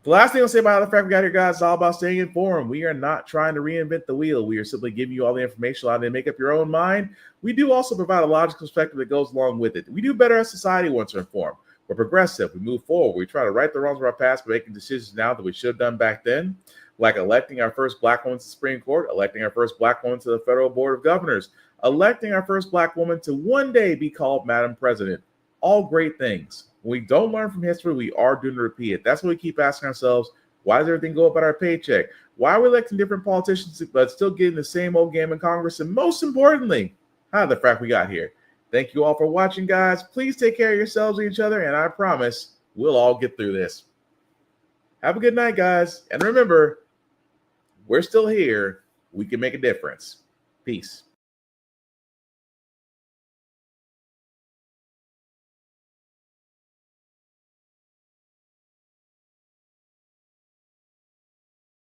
The last thing I'll say about the Frack we got here, guys, is all about staying informed. We are not trying to reinvent the wheel. We are simply giving you all the information allowed to make up your own mind. We do also provide a logical perspective that goes along with it. We do better as society once we're informed. We're progressive. We move forward. We try to right the wrongs of our past by making decisions now that we should have done back then, like electing our first Black woman to the Supreme Court, electing our first Black woman to the Federal Board of Governors, electing our first Black woman to one day be called Madam President. All great things. When we don't learn from history, we are doomed to repeat it. That's what we keep asking ourselves. Why does everything go up at our paycheck? Why are we electing different politicians but still getting the same old game in Congress? And most importantly, how the frack we got here? Thank you all for watching, guys. Please take care of yourselves and each other, and I promise we'll all get through this. Have a good night, guys. And remember, we're still here. We can make a difference. Peace.